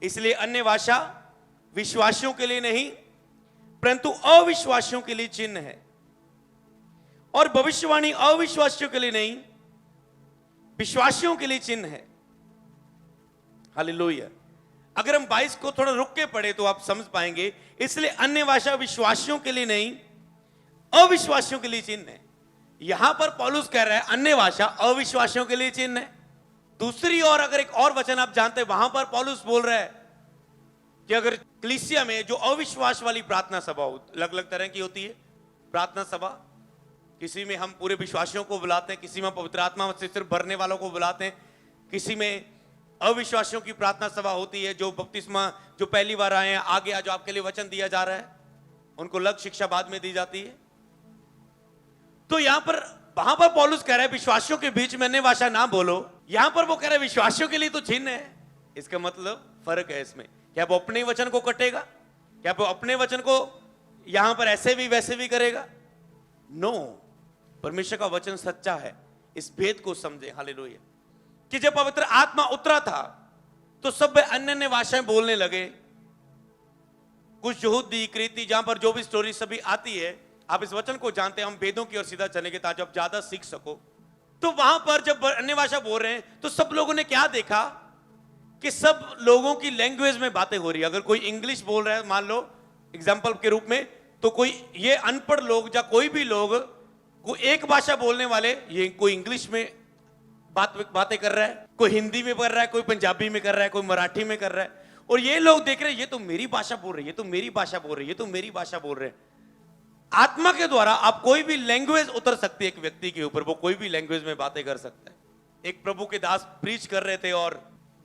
इसलिए अन्य भाषा विश्वासियों के लिए नहीं परंतु अविश्वासियों के लिए चिन्ह है, और भविष्यवाणी अविश्वासियों के लिए नहीं विश्वासियों के लिए चिन्ह है। हालेलुया। अगर हम 22 को थोड़ा रुक के पढ़े तो आप समझ पाएंगे। इसलिए अन्य भाषा विश्वासियों के लिए नहीं अविश्वासियों के लिए चिन्ह है। यहां पर पौलुस कह रहा है अन्य भाषा अविश्वासियों के लिए चिन्ह है। दूसरी ओर अगर एक और वचन आप जानते हैं, वहां पर पौलुस बोल रहा है कि अगर कलीसिया में जो अविश्वास वाली प्रार्थना सभा अलग अलग तरह की होती है प्रार्थना सभा, किसी में हम पूरे विश्वासियों को बुलाते हैं, किसी में पवित्र आत्मा से सिर्फ भरने वालों को बुलाते हैं, किसी में अविश्वासियों की प्रार्थना सभा होती है जो बपतिस्मा जो पहली बार आए हैं, आगे आज आपके लिए वचन दिया जा रहा है, उनको अलग शिक्षा बाद में दी जाती है। तो यहां पर वहां पर पौलुस कह रहा है विश्वासियों के बीच में अन्य भाषा ना बोलो, यहां पर वो कह रहा है विश्वासियों के लिए तो चिन्ह है। इसका मतलब फर्क है इसमें। क्या वो अपने वचन को कटेगा? क्या वो अपने वचन को यहां पर ऐसे भी वैसे भी करेगा? नो, परमेश्वर का वचन सच्चा है। इस भेद को समझे। हालेलुया। कि जब पवित्र आत्मा उतरा था तो सब अन्य अन्य भाषाएं बोलने लगे। कुछ यहूदी क्रेती, जहां पर जो भी स्टोरी सभी आती है, आप इस वचन को जानते हैं। हम वेदों की ओर सीधा चलेंगे ताकि आप ज्यादा सीख सको। तो वहां पर जब अन्य भाषा बोल रहे हैं तो सब लोगों ने क्या देखा कि सब लोगों की लैंग्वेज में बातें हो रही है। अगर कोई इंग्लिश बोल रहा है मान लो एग्जांपल के रूप में, तो कोई ये अनपढ़ लोग या कोई भी लोग कोई एक भाषा बोलने वाले, ये कोई इंग्लिश में बातें कर रहा है, कोई हिंदी में कर रहा है, कोई पंजाबी में कर रहा है, कोई मराठी में कर रहा है, और ये लोग देख रहे हैं ये तो मेरी भाषा बोल रही है, ये तो मेरी भाषा बोल रही है, ये तो मेरी भाषा बोल रहे हैं। आत्मा के द्वारा आप कोई भी लैंग्वेज उतर सकती है एक व्यक्ति के ऊपर, वो कोई भी लैंग्वेज में बातें कर सकता है। एक प्रभु के दास प्रीच कर रहे थे और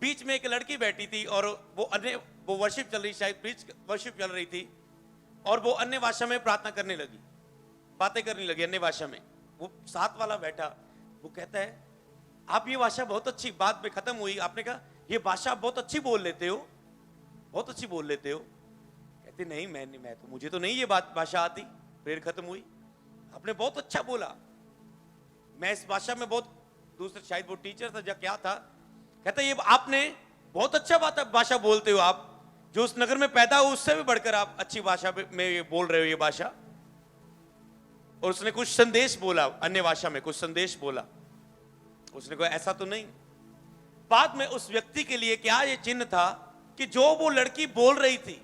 बीच में एक लड़की बैठी थी और वो वर्शिप चल रही, शायद वर्शिप चल रही थी, और वो अन्य भाषा में प्रार्थना करने लगी, बातें करने लगी अन्य भाषा में। वो साथ वाला बैठा, वो कहता है आप ये भाषा बहुत अच्छी, बात में खत्म हुई, आपने कहा ये भाषा बहुत अच्छी बोल लेते हो, बहुत अच्छी बोल लेते हो। कहते नहीं मैं तो मुझे तो नहीं ये बात भाषा आती। प्रेयर खत्म हुई, आपने बहुत अच्छा बोला, मैं इस भाषा में बहुत, दूसरे शायद वो टीचर था या क्या था, कहता ये आपने बहुत अच्छा भाषा बोलते हो, आप जो उस नगर में पैदा हो उससे भी बढ़कर आप अच्छी भाषा में बोल रहे हो ये भाषा। और उसने कुछ संदेश बोला, अन्य भाषा में कुछ संदेश बोला। उसने कहा ऐसा तो नहीं। बाद में उस व्यक्ति के लिए क्या ये चिन्ह था कि जो वो लड़की बोल रही थी,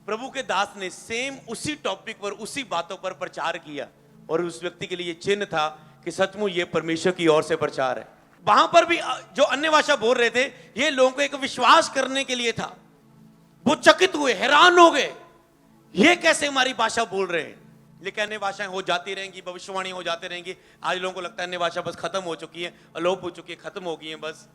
प्रभु के दास ने सेम उसी टॉपिक पर उसी बातों पर प्रचार किया, और उस व्यक्ति के लिए चिन्ह था कि सचमुच ये परमेश्वर की ओर से प्रचार है। वहां पर भी जो अन्य भाषा बोल रहे थे ये लोगों को एक विश्वास करने के लिए था। वो चकित हुए, हैरान हो गए, ये कैसे हमारी भाषा बोल रहे हैं। लेकिन अन्य भाषाएं हो जाती रहेंगी, भविष्यवाणी हो जाती रहेंगी। आज लोगों को लगता है अन्य भाषा बस खत्म हो चुकी है, अलोप हो चुकी है, खत्म हो गई है बस,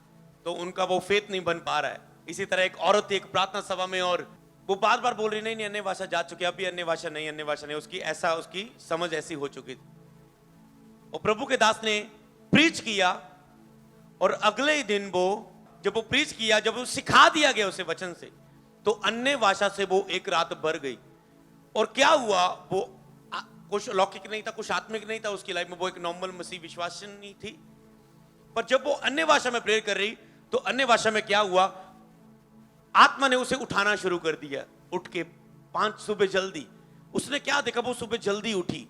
तो उनका वो फेथ नहीं बन पा रहा है। इसी तरह एक औरत थी एक प्रार्थना सभा में, और वो बार बार बोल रही नहीं अन्य भाषा जा चुकी है, अभी अन्य भाषा नहीं, अन्य भाषा नहीं। उसकी समझ ऐसी हो चुकी थी। और प्रभु के दास ने प्रीच किया, और अगले ही दिन जब वो प्रीच किया, जब वो सिखा दिया गया उसे वचन से, तो अन्य भाषा से वो एक रात भर गई। और क्या हुआ, वो कुछ लौकिक नहीं था, कुछ आत्मिक नहीं था उसकी लाइफ में, वो एक नॉर्मल मसीह विश्वासिनी थी। पर जब वो अन्य भाषा में प्रेयर कर रही तो अन्य भाषा में क्या हुआ, आत्मा ने उसे उठाना शुरू कर दिया। उठ के 5 सुबह जल्दी, उसने क्या देखा, वो सुबह जल्दी उठी,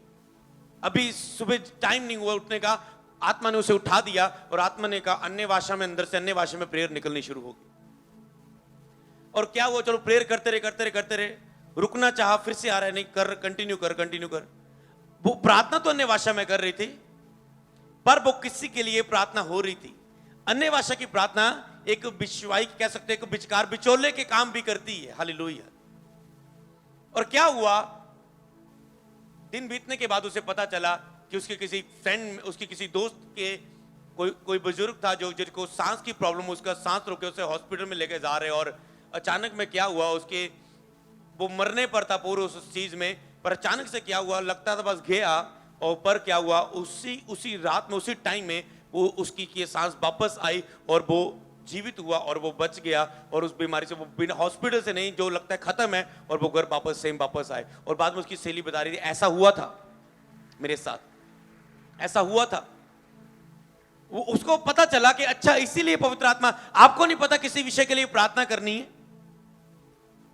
अभी सुबह टाइम नहीं हुआ उठने का, आत्मा ने उसे उठा दिया, और आत्मा ने कहा अन्य भाषा में, अंदर से अन्य भाषा में प्रेयर निकलनी शुरू होगी। और क्या हुआ, चलो प्रेयर करते रहे, रुकना चाहा, फिर से आ रहा है, नहीं कर, कंटिन्यू कर। वो प्रार्थना तो अन्य भाषा में कर रही थी, पर वो किसी के लिए प्रार्थना हो रही थी। अन्य भाषा की प्रार्थना एक विश्वाई कह सकते हैं, एक विचकार बिचौले के काम भी करती है। हालेलुया। और क्या हुआ, दिन बीतने के बाद उसे पता चला कि उसके किसी फ्रेंड, उसकी किसी दोस्त के कोई बुजुर्ग था जिसको सांस की प्रॉब्लम, उसका सांस रोके, उसे हॉस्पिटल में लेके जा रहे, और अचानक में क्या हुआ, उसके वो मरने पर था पूरे उस चीज में, पर अचानक से क्या हुआ, लगता था बस गया, और पर क्या हुआ, उसी रात में, उसी टाइम में वो उसकी सांस वापस आई, और वो जीवित हुआ, और वो बच गया, और उस बीमारी से वो बिना हॉस्पिटल से नहीं, जो लगता है खत्म है, और वो घर वापस आए। और बाद में उसकी सहेली बता रही थी ऐसा हुआ था मेरे साथ, ऐसा हुआ था। वो उसको पता चला कि अच्छा इसीलिए पवित्र आत्मा, आपको नहीं पता किसी विषय के लिए प्रार्थना करनी है,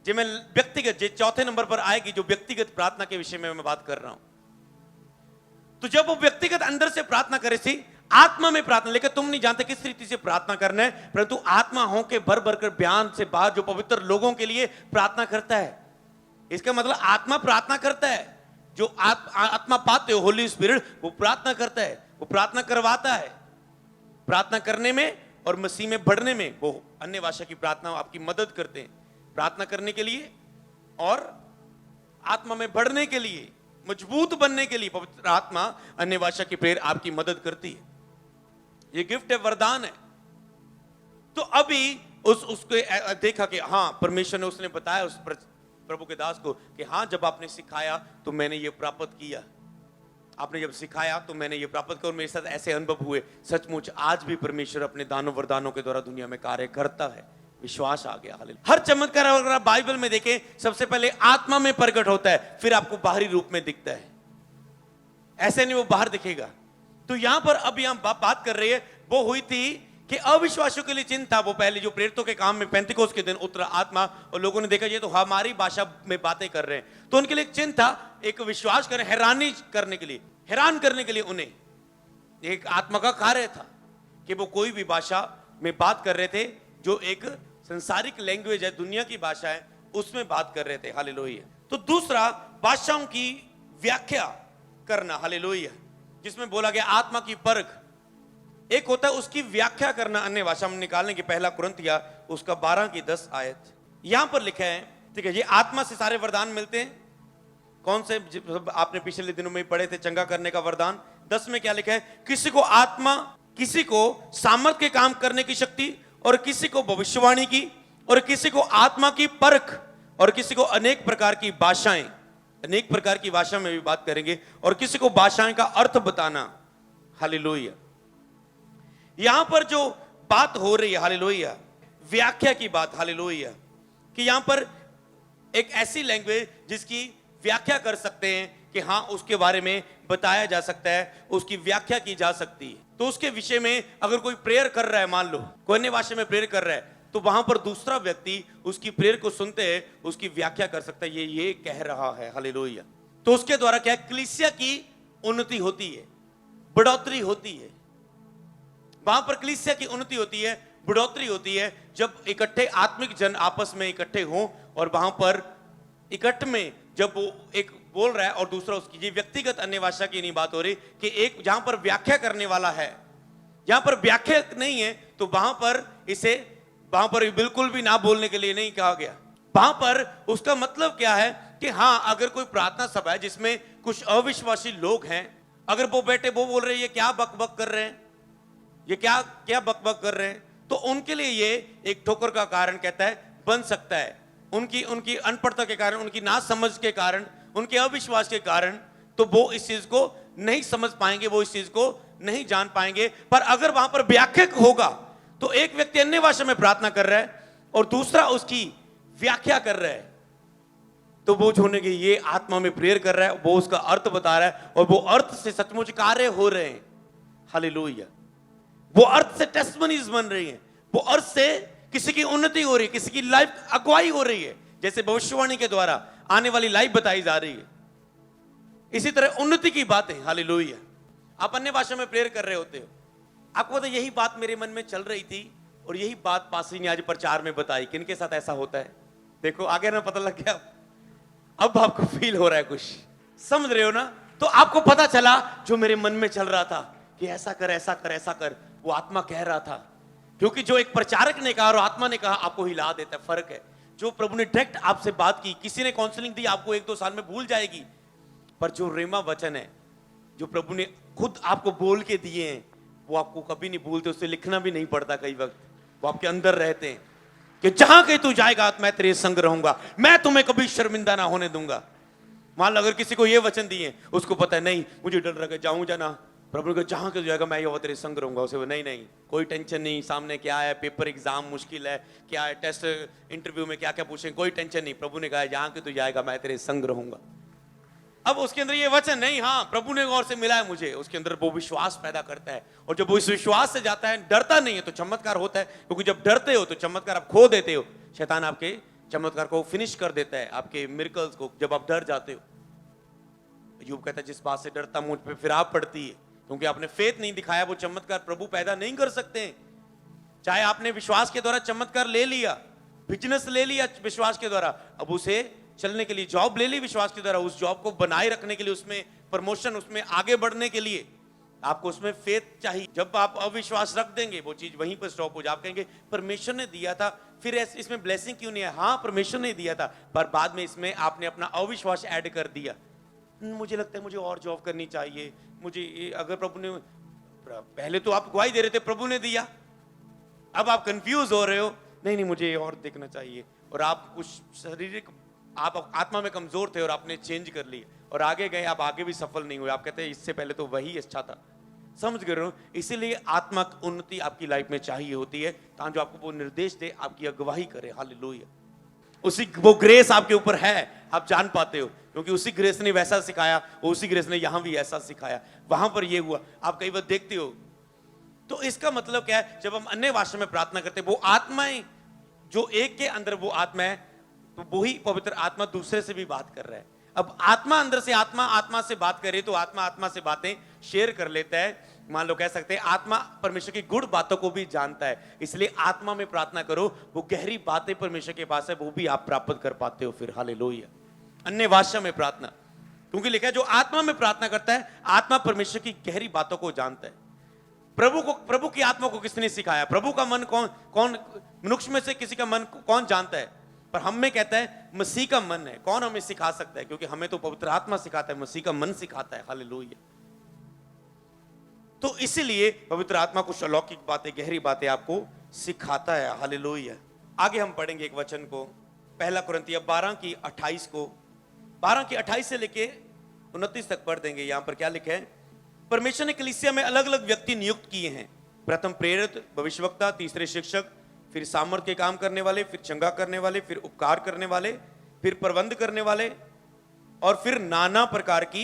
जो मैं व्यक्तिगत जो चौथे नंबर पर आएगी, जो व्यक्तिगत प्रार्थना के विषय में मैं बात कर रहा हूं। तो जब वो व्यक्तिगत अंदर से प्रार्थना करे थी, आत्मा में प्रार्थना, लेकिन तुम नहीं जानते किस रीति से प्रार्थना करना है, परंतु आत्मा हो के भर भर कर बयान से बाहर जो पवित्र लोगों के लिए प्रार्थना करता है। इसका मतलब आत्मा प्रार्थना करता है। जो आत्मा पाते हो, होली स्पिरिट, वो प्रार्थना करता है, वो प्रार्थना करवाता है। प्रार्थना करने में और मसीह में बढ़ने में वो अन्य भाषा की प्रार्थना आपकी मदद करते हैं, प्रार्थना करने के लिए और आत्मा में बढ़ने के लिए, मजबूत बनने के लिए पवित्र आत्मा अन्य भाषा की प्रेयर आपकी मदद करती है। ये गिफ्ट है, वरदान है। तो अभी उसको देखा कि हाँ, परमेश्वर ने उसने बताया उस प्रभु के दास को कि हाँ, जब आपने सिखाया तो मैंने ये प्राप्त किया, आपने जब सिखाया तो मैंने ये प्राप्त किया, और मेरे साथ ऐसे अनुभव हुए। सचमुच आज भी परमेश्वर अपने दानों वरदानों के द्वारा दुनिया में कार्य करता है। विश्वास आ गया। हालेलुया। हर चमत्कार अगर आप बाइबल में देखें, सबसे पहले आत्मा में प्रकट होता है, फिर आपको बाहरी रूप में दिखता है। ऐसे नहीं वो बाहर दिखेगा। तो यहां पर अब यहां बात कर रही है, वो हुई थी कि अविश्वासियों के लिए चिन्ह था। वो पहले जो प्रेरितों के काम में पेंतिकोस्त के दिन उतरा आत्मा, और लोगों ने देखा ये तो हमारी भाषा में बातें कर रहे हैं, तो उनके लिए एक चिन्ह था, एक विश्वास करें, हैरानी करने के लिए, हैरान करने के लिए उन्हें एक आत्मा का कार्य था कि वो कोई भी भाषा में बात कर रहे थे, जो एक संसारिक लैंग्वेज है, दुनिया की भाषा है, उसमें बात कर रहे थे। हालेलुया। तो दूसरा, भाषाओं की व्याख्या करना। हालेलुया। जिसमें बोला गया आत्मा की परख। एक होता है उसकी व्याख्या करना अन्य भाषा में निकालने की। पहला कुरिन्थिया उसका 12 की 10 आयत यहां पर लिखा है। ठीक है, ये आत्मा से सारे वरदान मिलते हैं। कौन से आपने पिछले दिनों में पढ़े थे, चंगा करने का वरदान। 10 में क्या लिखा है, किसी को आत्मा, किसी को सामर्थ के काम करने की शक्ति, और किसी को भविष्यवाणी की, और किसी को आत्मा की परख, और किसी को अनेक प्रकार की भाषाएं, अनेक प्रकार की भाषा में भी बात करेंगे, और किसी को भाषाएं का अर्थ बताना। हालेलुया। यहां पर जो बात हो रही है, हालेलुया, व्याख्या की बात। हालेलुया। कि यहां पर एक ऐसी लैंग्वेज जिसकी व्याख्या कर सकते हैं कि हाँ, उसके बारे में बताया जा सकता है, उसकी व्याख्या की जा सकती है। तो उसके विषय में अगर कोई प्रेयर कर रहा है, मान लो कोई अन्य भाषा में प्रेयर कर रहा है, तो वहां पर दूसरा व्यक्ति उसकी प्रेयर को सुनते हैं, उसकी व्याख्या कर सकता है, ये कह रहा है। हालेलुया। तो उसके द्वारा क्या है, कलीसिया की उन्नति होती है, बढ़ोतरी होती है। वहां पर कलीसिया की उन्नति होती है, बढ़ोतरी होती है, जब इकट्ठे आत्मिक जन आपस में इकट्ठे हों, और वहां पर इकट्ठ में जब वो एक बोल रहा है और दूसरा उसकी, ये व्यक्तिगत अन्य भाषा की नहीं बात हो रही कि एक जहां पर व्याख्या करने वाला है, जहां पर व्याख्या नहीं है, तो वहां पर इसे वहां पर बिल्कुल भी ना बोलने के लिए नहीं कहा गया। वहां पर उसका मतलब क्या है कि हाँ, अगर कोई प्रार्थना सभा है जिसमें कुछ अविश्वासी लोग हैं, अगर वो बैठे वो बोल रहे हैं ये क्या बकबक कर रहे हैं, ये क्या क्या बकबक कर रहे हैं, तो उनके लिए ये एक ठोकर का कारण कहता है बन सकता है। उनकी अनपढ़ता के कारण, उनकी ना समझ के कारण, उनके अविश्वास के कारण, तो वो इस चीज को नहीं समझ पाएंगे, वो इस चीज को नहीं जान पाएंगे। पर अगर वहां पर व्याख्या होगा, तो एक व्यक्ति अन्य भाषा में प्रार्थना कर रहा है और दूसरा उसकी व्याख्या कर रहा है, तो वो होने की ये आत्मा में प्रेयर कर रहा है, वो उसका अर्थ बता रहा है, और वो अर्थ से सचमुच कार्य हो रहे हैं। हालेलुया। वो अर्थ से टेस्टिमनीज बन रही हैं, वो अर्थ से किसी की उन्नति हो रही है, किसी की लाइफ अगुवाई हो रही है, जैसे भविष्यवाणी के द्वारा आने वाली लाइफ बताई जा रही है। इसी तरह उन्नति की बातें। हालेलुया। आप अन्य भाषा में प्रेयर कर रहे होते हो, आपको तो यही बात मेरे मन में चल रही थी, और यही बात पास्टर ने आज प्रचार में बताई। किनके साथ ऐसा होता है, देखो आगे ना पता लग गया। अब आपको फील हो रहा है, कुछ समझ रहे हो ना। तो आपको पता चला जो मेरे मन में चल रहा था कि ऐसा कर, ऐसा कर, ऐसा कर, वो आत्मा कह रहा था। क्योंकि जो एक प्रचारक ने कहा और आत्मा ने कहा, आपको हिला देता है, फर्क है। जो प्रभु ने डायरेक्ट आपसे बात की, किसी ने काउंसलिंग दी, आपको 1-2 साल में भूल जाएगी। पर जो रेमा वचन है, जो प्रभु ने खुद आपको बोल के दिए हैं, वो आपको कभी नहीं भूलते। उससे लिखना भी नहीं पड़ता, कई वक्त वो आपके अंदर रहते हैं कि जहां कहीं तू जाएगा मैं तेरे संग रहूंगा, मैं तुम्हें कभी शर्मिंदा ना होने दूंगा। मान लो अगर किसी को ये वचन दिए, उसको पता है नहीं मुझे डर लगा जाऊं जाना, प्रभु को जहां के जाएगा मैं ये तेरे संग रहूंगा, उसे नहीं कोई टेंशन नहीं, सामने क्या है, पेपर एग्जाम मुश्किल है, क्या है, टेस्ट इंटरव्यू में क्या क्या पूछेंगे, कोई टेंशन नहीं। प्रभु ने कहा जहां के तू जाएगा मैं तेरे संग रहूंगा। अब उसके अंदर ये वचन नहीं, हाँ प्रभु ने गौर से मिला है मुझे, उसके अंदर वो विश्वास पैदा करता है, और जब वो इस विश्वास से जाता है, डरता नहीं है, तो चमत्कार होता है। क्योंकि जब डरते हो तो चमत्कार आप खो देते हो, शैतान आपके चमत्कार को फिनिश कर देता है, आपके मिरेकल्स को, जब आप डर जाते हो। अय्यूब कहता है जिस बात से डरता मुझ पे फिर आप पड़ती है, क्योंकि आपने फेथ नहीं दिखाया, वो चमत्कार प्रभु पैदा नहीं कर सकते हैं। चाहे आपने विश्वास के द्वारा चमत्कार ले लिया, बिजनेस ले लिया विश्वास के द्वारा, अब उसे चलने के लिए जॉब ले ली विश्वास के द्वारा, उस जॉब को बनाए रखने के लिए, उसमें प्रमोशन, उसमें आगे बढ़ने के लिए आपको उसमें फेथ चाहिए। जब आप अविश्वास रख देंगे वो चीज वहीं पर स्टॉप हो जाए। आप कहेंगे परमेश्वर ने दिया था, फिर इसमें ब्लेसिंग क्यों नहीं है? हाँ परमेश्वर ने दिया था, पर बाद में इसमें आपने अपना अविश्वास ऐड कर दिया। मुझे लगता है मुझे और जॉब करनी चाहिए, मुझे, अगर प्रभु ने, पहले तो आप गवाही दे रहे थे प्रभु ने दिया, अब आप कंफ्यूज हो रहे हो, नहीं नहीं मुझे और देखना चाहिए, और आप कुछ शारीरिक, आप आत्मा में कमजोर थे और आपने चेंज कर ली और आगे गए, आप आगे भी सफल नहीं हुए। आप कहते हैं इससे पहले तो वही अच्छा था। समझ गए हो? इसीलिए आत्मिक उन्नति आपकी लाइफ में चाहिए होती है, ताकि जो आपको वो निर्देश दे, आपकी अगुवाई करे। हालेलुया। उसी वो ग्रेस आपके ऊपर है, आप जान पाते हो, क्योंकि उसी ग्रेस ने वैसा सिखाया, उसी ग्रेस ने यहां भी ऐसा सिखाया, वहां पर ये हुआ। आप कई बार देखते हो। तो इसका मतलब क्या है? जब हम अन्य भाषा में प्रार्थना करते हैं, वो आत्माएं जो एक के अंदर वो आत्मा है, तो वही पवित्र आत्मा दूसरे से भी बात कर रहा है। अब आत्मा अंदर से आत्मा से बात करे, तो आत्मा से बातें शेयर कर लेता है। मान लो कह सकते हैं आत्मा परमेश्वर की गुड़ बातों को भी जानता है, इसलिए आत्मा में प्रार्थना करो, वो गहरी बातें परमेश्वर के पास है, वो भी आप प्राप्त कर पाते हो फिर। हालेलुया। अन्य भाषा में प्रार्थना, क्योंकि लिखा है जो आत्मा में प्रार्थना करता है, आत्मा परमेश्वर की गहरी बातों को जानता है। प्रभु की आत्मा को किसने सिखाया? प्रभु का मन कौन मनुष्य में से किसी का मन कौन जानता है? पर हम में कहता है मसीह का मन है। कौन हमें सिखा सकता है? क्योंकि हमें तो पवित्र आत्मा सिखाता है, मसीह का मन सिखाता है। हालेलुया। तो इसीलिए पवित्र आत्मा कुछ अलौकिक बातें, गहरी बातें आपको सिखाता है। हालेलुया। आगे हम पढ़ेंगे एक वचन को, पहला कुरिन्थियों 12 की 28 को, 12 की 28 से लेके 29 तक पढ़ देंगे। यहां पर क्या लिखा है? परमेश्वर ने कलीसिया में अलग अलग व्यक्ति नियुक्त किए हैं। प्रथम प्रेरित, भविष्यवक्ता, तीसरे शिक्षक, फिर सामर्थ के काम करने वाले, फिर चंगा करने वाले, फिर उपकार करने वाले, फिर प्रबंध करने वाले, और फिर नाना प्रकार की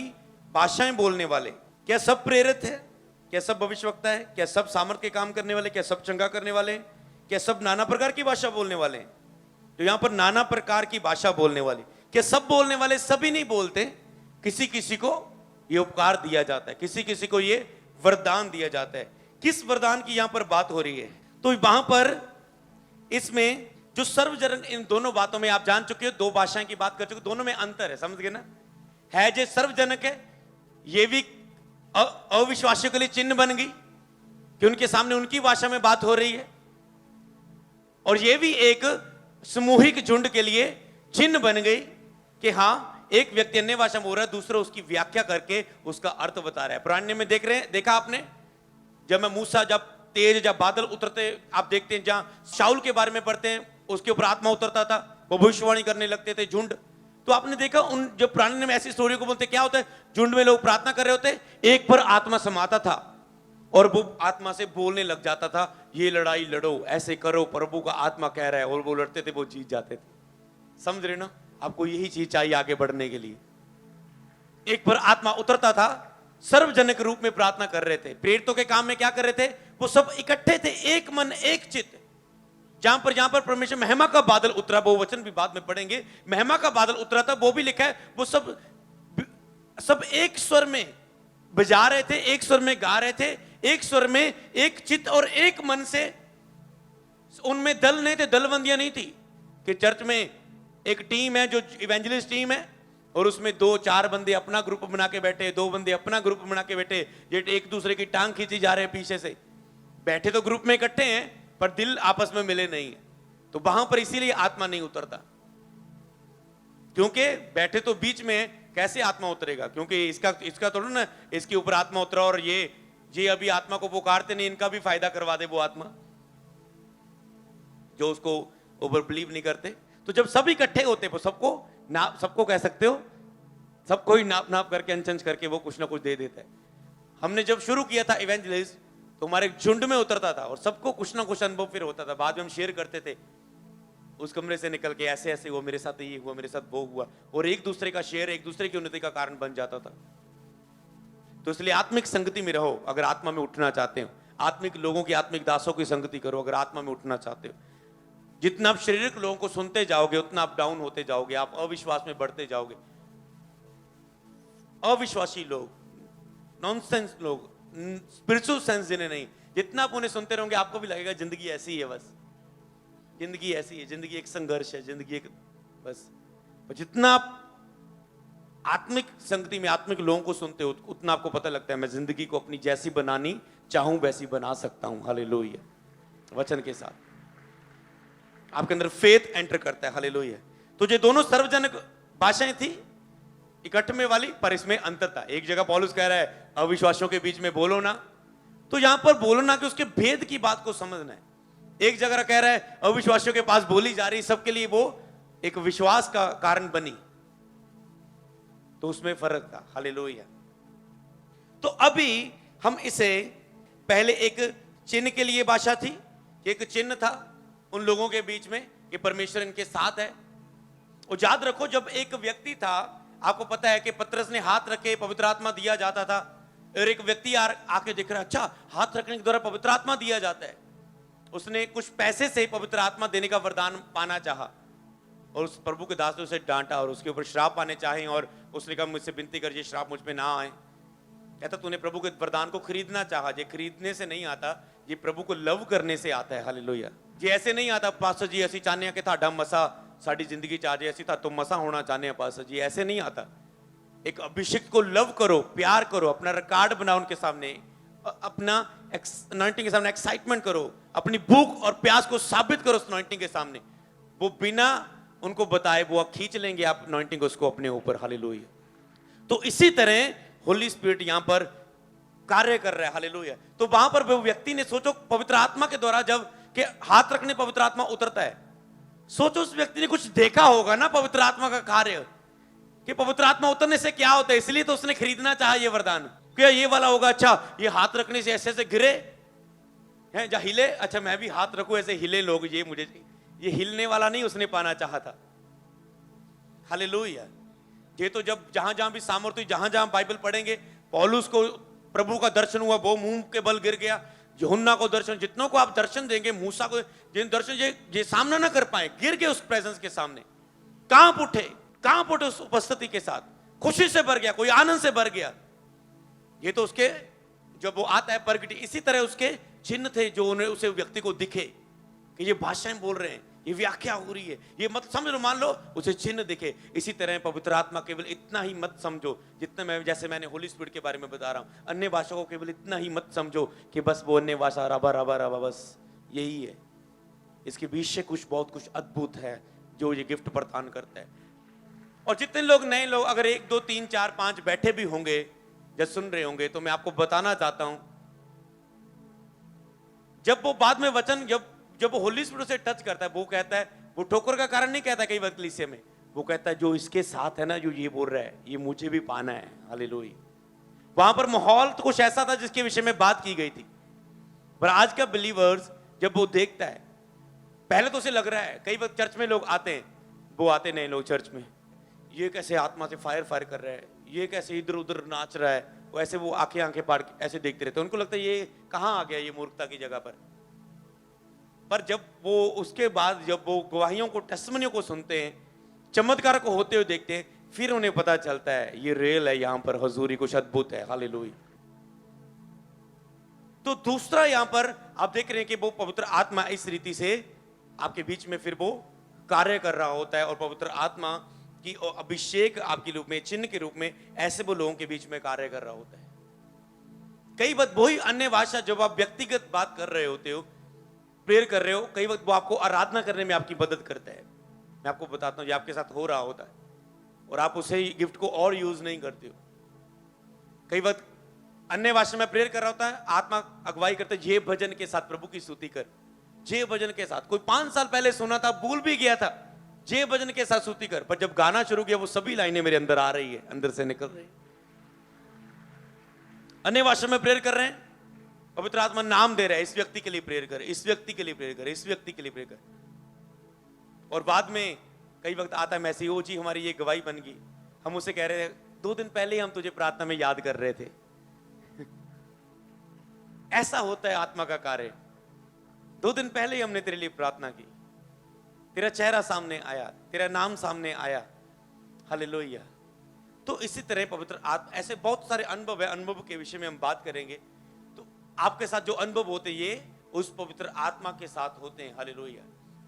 भाषाएं बोलने वाले। क्या सब प्रेरित है? क्या सब भविष्यवक्ता है? क्या सब सामर्थ के काम करने वाले? क्या सब चंगा करने वाले? क्या सब नाना प्रकार की भाषा बोलने वाले? तो यहां पर नाना प्रकार की भाषा बोलने वाले, क्या सब बोलने वाले? सभी नहीं बोलते। किसी किसी को ये उपकार दिया जाता है, किसी किसी को ये वरदान दिया जाता है। किस वरदान की यहां पर बात हो रही है? तो वहां पर इसमें जो सर्वजनक, इन दोनों बातों में आप जान चुके हो, दो भाषाएं की बात कर चुके हो, दोनों में अंतर है। समझ गए ना? है जो सर्वजनक है, ये भी अविश्वासियों के लिए चिन्ह बन गई कि उनके सामने उनकी भाषा में बात हो रही है, और ये भी एक सामूहिक झुंड के लिए चिन्ह बन गई कि हां एक व्यक्ति अन्य भाषा में बोल रहा है, दूसरा उसकी व्याख्या करके उसका अर्थ बता रहा है। पुराने में देखा आपने, जब मैं मूसा, जब तेज, जब बादल उतरते, आप देखते हैं, जहां शाऊल के बारे में पढ़ते हैं, उसके ऊपर आत्मा उतरता था, वो भविष्यवाणी करने लगते थे झुंड। तो आपने देखा उन जब पुराने में ऐसी स्टोरी को बोलते, क्या होता है? झुंड में लोग प्रार्थना कर रहे होते, एक पर आत्मा समाता था और वो आत्मा से बोलने लग जाता था, ये लड़ाई लड़ो, ऐसे करो, प्रभु का आत्मा कह रहा है, और वो लड़ते थे, वो जीत जाते थे। समझ रहे ना? आपको यही चीज चाहिए आगे बढ़ने के लिए। एक पर आत्मा उतरता था, सर्वजनिक रूप में प्रार्थना कर रहे थे। प्रेरितों के काम में क्या कर रहे थे? वो सब इकट्ठे थे, एक मन एक चित्त। जहां पर परमेश्वर महिमा का बादल उतरा, वो वचन भी बाद में पढ़ेंगे, महिमा का बादल उतरा था, वो भी लिखा है, वो सब एक स्वर में बजा रहे थे, एक स्वर में गा रहे थे, एक स्वर में, एक चित्त और एक मन से। उनमें दल नहीं थे, दलबंदियां नहीं थी कि चर्च में एक टीम है जो इवेंजलिस्ट टीम है, और उसमें 2-4 बंदे अपना ग्रुप बना के बैठे, 2 बंदे अपना ग्रुप बना के बैठे, ये एक दूसरे की टांग खींची जा रहे हैं पीछे से। बैठे तो ग्रुप में इकट्ठे हैं, पर दिल आपस में मिले नहीं। तो वहां पर इसीलिए आत्मा नहीं उतरता, क्योंकि बैठे तो बीच में, कैसे आत्मा उतरेगा? क्योंकि इसका थोड़ा ना इसके ऊपर आत्मा उतरा, और ये अभी आत्मा को पुकारते नहीं, इनका भी फायदा करवा दे वो आत्मा, जो उसको ओवर बिलीव नहीं करते। तो जब सब इकट्ठे होते, वो सबको कह सकते हो, सबको ही नाप करके, अंच करके वो कुछ ना कुछ दे देता है। हमने जब शुरू किया था इवेंजलिस्ट, तो हमारे झुंड में उतरता था और सबको कुछ ना कुछ अनुभव फिर होता था। बाद में हम शेयर करते थे उस कमरे से निकल के, ऐसे ऐसे हुआ मेरे साथ, ये हुआ मेरे साथ, वो हुआ, और एक दूसरे का शेयर एक दूसरे की उन्नति का कारण बन जाता था। तो इसलिए आत्मिक संगति में रहो अगर आत्मा में उठना चाहते हो। आत्मिक लोगों की, आत्मिक दासों की संगति करो अगर आत्मा में उठना चाहते हो। जितना आप शारीरिक लोगों को सुनते जाओगे उतना आप डाउन होते जाओगे, आप अविश्वास में बढ़ते जाओगे। अविश्वासी लोग, नॉनसेंस लोग, स्पिरिचुअल सेंस जिन्हें नहीं, जितना आप उन्हें सुनते रहोगे आपको भी लगेगा जिंदगी ऐसी ही है, बस जिंदगी ऐसी है, जिंदगी एक संघर्ष है, जिंदगी एक बस। जितना आप आत्मिक संगति में आत्मिक लोगों को सुनते हो उतना आपको पता लगता है मैं जिंदगी को अपनी जैसी बनानी चाहूं वैसी बना सकता हूं। हालेलुया। वचन के साथ आपके अंदर फेथ एंटर करता है। हालेलुया। तो ये दोनों सार्वजनिक भाषाएं थी इकट्ठे में वाली, पर इसमें अंतर था। एक जगह पौलुस कह रहा है अविश्वासियों के बीच में बोलो ना, तो यहां पर बोलो ना कि उसके भेद की बात को समझना है। एक जगह कह रहा है अविश्वासियों के पास बोली जा रही, सबके लिए वो एक विश्वास का कारण बनी, तो उसमें फर्क था। हालेलुया। तो अभी हम इसे, पहले एक चिन्ह के लिए भाषा थी, एक चिन्ह था उन लोगों के बीच में कि परमेश्वर इनके साथ है। और याद रखो जब एक व्यक्ति था, आपको पता है कि पतरस ने हाथ रखे पवित्र आत्मा दिया जाता था, और एक व्यक्ति आके देख रहा है अच्छा हाथ रखने के द्वारा पवित्र आत्मा दिया जाता है। उसने कुछ पैसे से पवित्र आत्मा देने का वरदान पाना चाहा, और उस प्रभु के दास ने उसे डांटा और उसके ऊपर श्राप पाने चाहे, और उसने कहा मुझसे विनती कर ये श्राप मुझ पे ना आए। कहता तूने प्रभु के वरदान को खरीदना चाहा, ये खरीदने से नहीं आता, ये प्रभु को लव करने से आता है। हालेलुया। ये ऐसे नहीं आता पास्टर जी ਅਸੀਂ ਚਾਹੁੰਦੇ ਆ ਕਿ ਤੁਹਾਡਾ ਮਸਾ ਸਾਡੀ ਜ਼ਿੰਦਗੀ ਚ ਆ ਜਾਏ, ਅਸੀਂ ਤੁਹਾਤੋਂ ਮਸਾ होना चाहते हैं पास्टर जी, ऐसे नहीं आता। एक अभिषेक को लव करो, प्यार करो, अपना रिकॉर्ड बनाओ उनके सामने, अपना अनॉइंटिंग के सामने एक्साइटमेंट करो, अपनी भूख और प्यास को साबित करो उस अनॉइंटिंग के सामने। वो बिना उनको बताए वो खींच लेंगे आप अनॉइंटिंग उसको अपने ऊपर। हालेलुया। तो इसी तरह होली स्पिरिट यहां पर कार्य कर रहा है। हालेलुया। तो वहां पर वो व्यक्ति ने, सोचो पवित्र आत्मा के द्वारा जब के हाथ रखने पवित्र आत्मा उतरता है, सोचो उस व्यक्ति ने कुछ देखा होगा ना पवित्र आत्मा का कार्य, कि पवित्र आत्मा उतरने से क्या होता है, इसलिए तो उसने खरीदना चाहा ये वरदान। क्या ये वाला होगा, अच्छा ये हाथ रखने से ऐसे ऐसे गिरे हैं या हिले, अच्छा मैं भी हाथ रखूं ऐसे हिले लोग, ये मुझे, ये हिलने वाला नहीं उसने पाना चाहा था। हालेलुया। ये तो जब जहां जहां भी सामर्थ्य, जहां जहां बाइबल पढ़ेंगे, पौलुस को प्रभु का दर्शन हुआ, वो मुंह के बल गिर गया। यूहन्ना को दर्शन, जितनों को आप दर्शन देंगे, मूसा को जिन दर्शन ये सामना ना कर पाए, गिर गए उस प्रेजेंस के सामने। कांप उठे उस उपस्थिति के साथ, खुशी से भर गया, कोई आनंद से भर गया। ये तो उसके जब वो आता है प्रगट, इसी तरह उसके चिन्ह थे जो उन्हें उसे व्यक्ति को दिखे कि ये भाषाएं बोल रहे हैं, ये व्याख्या हो रही है, ये मत समझ लो, मान लो उसे चिन्ह दिखे। इसी तरह पवित्र आत्मा केवल इतना ही मत समझो जितना मैं, जैसे मैंने होली स्पिरिट के बारे में बता रहा हूं, अन्य भाषा को केवल इतना ही मत समझो कि बस वो अन्य भाषा रबा रबा रबा बस यही है। इसके बीच से कुछ बहुत कुछ अद्भुत है जो ये गिफ्ट प्रदान करता है। और जितने लोग नए लोग अगर 1 2 3 4 5 बैठे भी होंगे जब सुन रहे होंगे, तो मैं आपको बताना चाहता हूं, जब वो बाद में वचन जब वो होली स्पिरिट से टच करता है, वो कहता है, वो ठोकर का कारण नहीं कहता कई वक्त कलीसिया में, वो कहता है जो इसके साथ है ना, जो ये बोल रहा है, ये मुझे भी पाना है। हालेलुया। वहां पर माहौल तो कुछ ऐसा था जिसके विषय में बात की गई थी, पर आज का बिलीवर्स जब वो देखता है, पहले तो उसे लग रहा है, कई वक्त चर्च में लोग आते हैं, वो आते नहीं लोग चर्च में, ये कैसे आत्मा से फायर कर रहा है, ये कैसे इधर उधर नाच रहा है, वैसे वो आंखें फाड़ के ऐसे देखते रहते हैं। उनको लगता है ये कहां आ गया, ये मूर्खता की जगह पर जब वो उसके बाद जब वो गवाहियों को, टेस्टिमनियों को सुनते हैं, चमत्कार को होते हुए देखते हैं, फिर उन्हें पता चलता है ये रियल है, यहां पर हुजूरी कुछ अद्भुत है। हालेलुया। तो दूसरा यहां पर आप देख रहे हैं कि वो पवित्र आत्मा इस रीति से आपके बीच में फिर वो कार्य कर रहा होता है, और पवित्र आत्मा की अभिषेक आपके रूप में, चिन्ह के रूप में ऐसे वो लोगों के बीच में कार्य कर रहा होता है। कई बात वही अन्य भाषा जब आप व्यक्तिगत बात कर रहे होते हो, प्रेयर कर रहे हो, कई वक्त वो आपको आराधना करने में आपकी मदद करता है। मैं आपको बताता हूं, ये आपके साथ हो रहा होता है और आप उसे गिफ्ट को और यूज नहीं करते हो। कई वक्त अन्य भाषा में प्रेयर कर रहा होता है, आत्मा अगुवाई करते, ये भजन के साथ प्रभु की स्तुति कर, जे भजन के साथ, कोई 5 साल पहले सुना था, भूल भी गया था, जे भजन के साथ स्तुति कर, पर जब गाना शुरू किया वो सभी लाइनें मेरे अंदर आ रही है, अंदर से निकल रही है। अन्य भाषा में प्रेयर कर रहे हैं, पवित्र आत्मा नाम दे रहा है, इस व्यक्ति के लिए प्रेयर कर, इस व्यक्ति के लिए प्रेयर कर, इस व्यक्ति के लिए प्रेयर कर। और बाद में कई वक्त आता है मैसेज, ओ जी हमारी ये गवाही बन गई, हम उसे कह रहे थे 2 दिन पहले हम तुझे प्रार्थना में याद कर रहे थे। ऐसा होता है आत्मा का कार्य, 2 दिन पहले ही हमने तेरे लिए प्रार्थना की। तेरा चेहरा सामने आया, तेरा नाम सामने आया। हालेलुया। तो इसी तरह पवित्र आत्मा, ऐसे बहुत सारे अनुभव है, अनुभव के विषय में हम बात करेंगे। तो आपके साथ जो अनुभव होते हैं ये उस पवित्र आत्मा के साथ होते हैं। हालेलुया।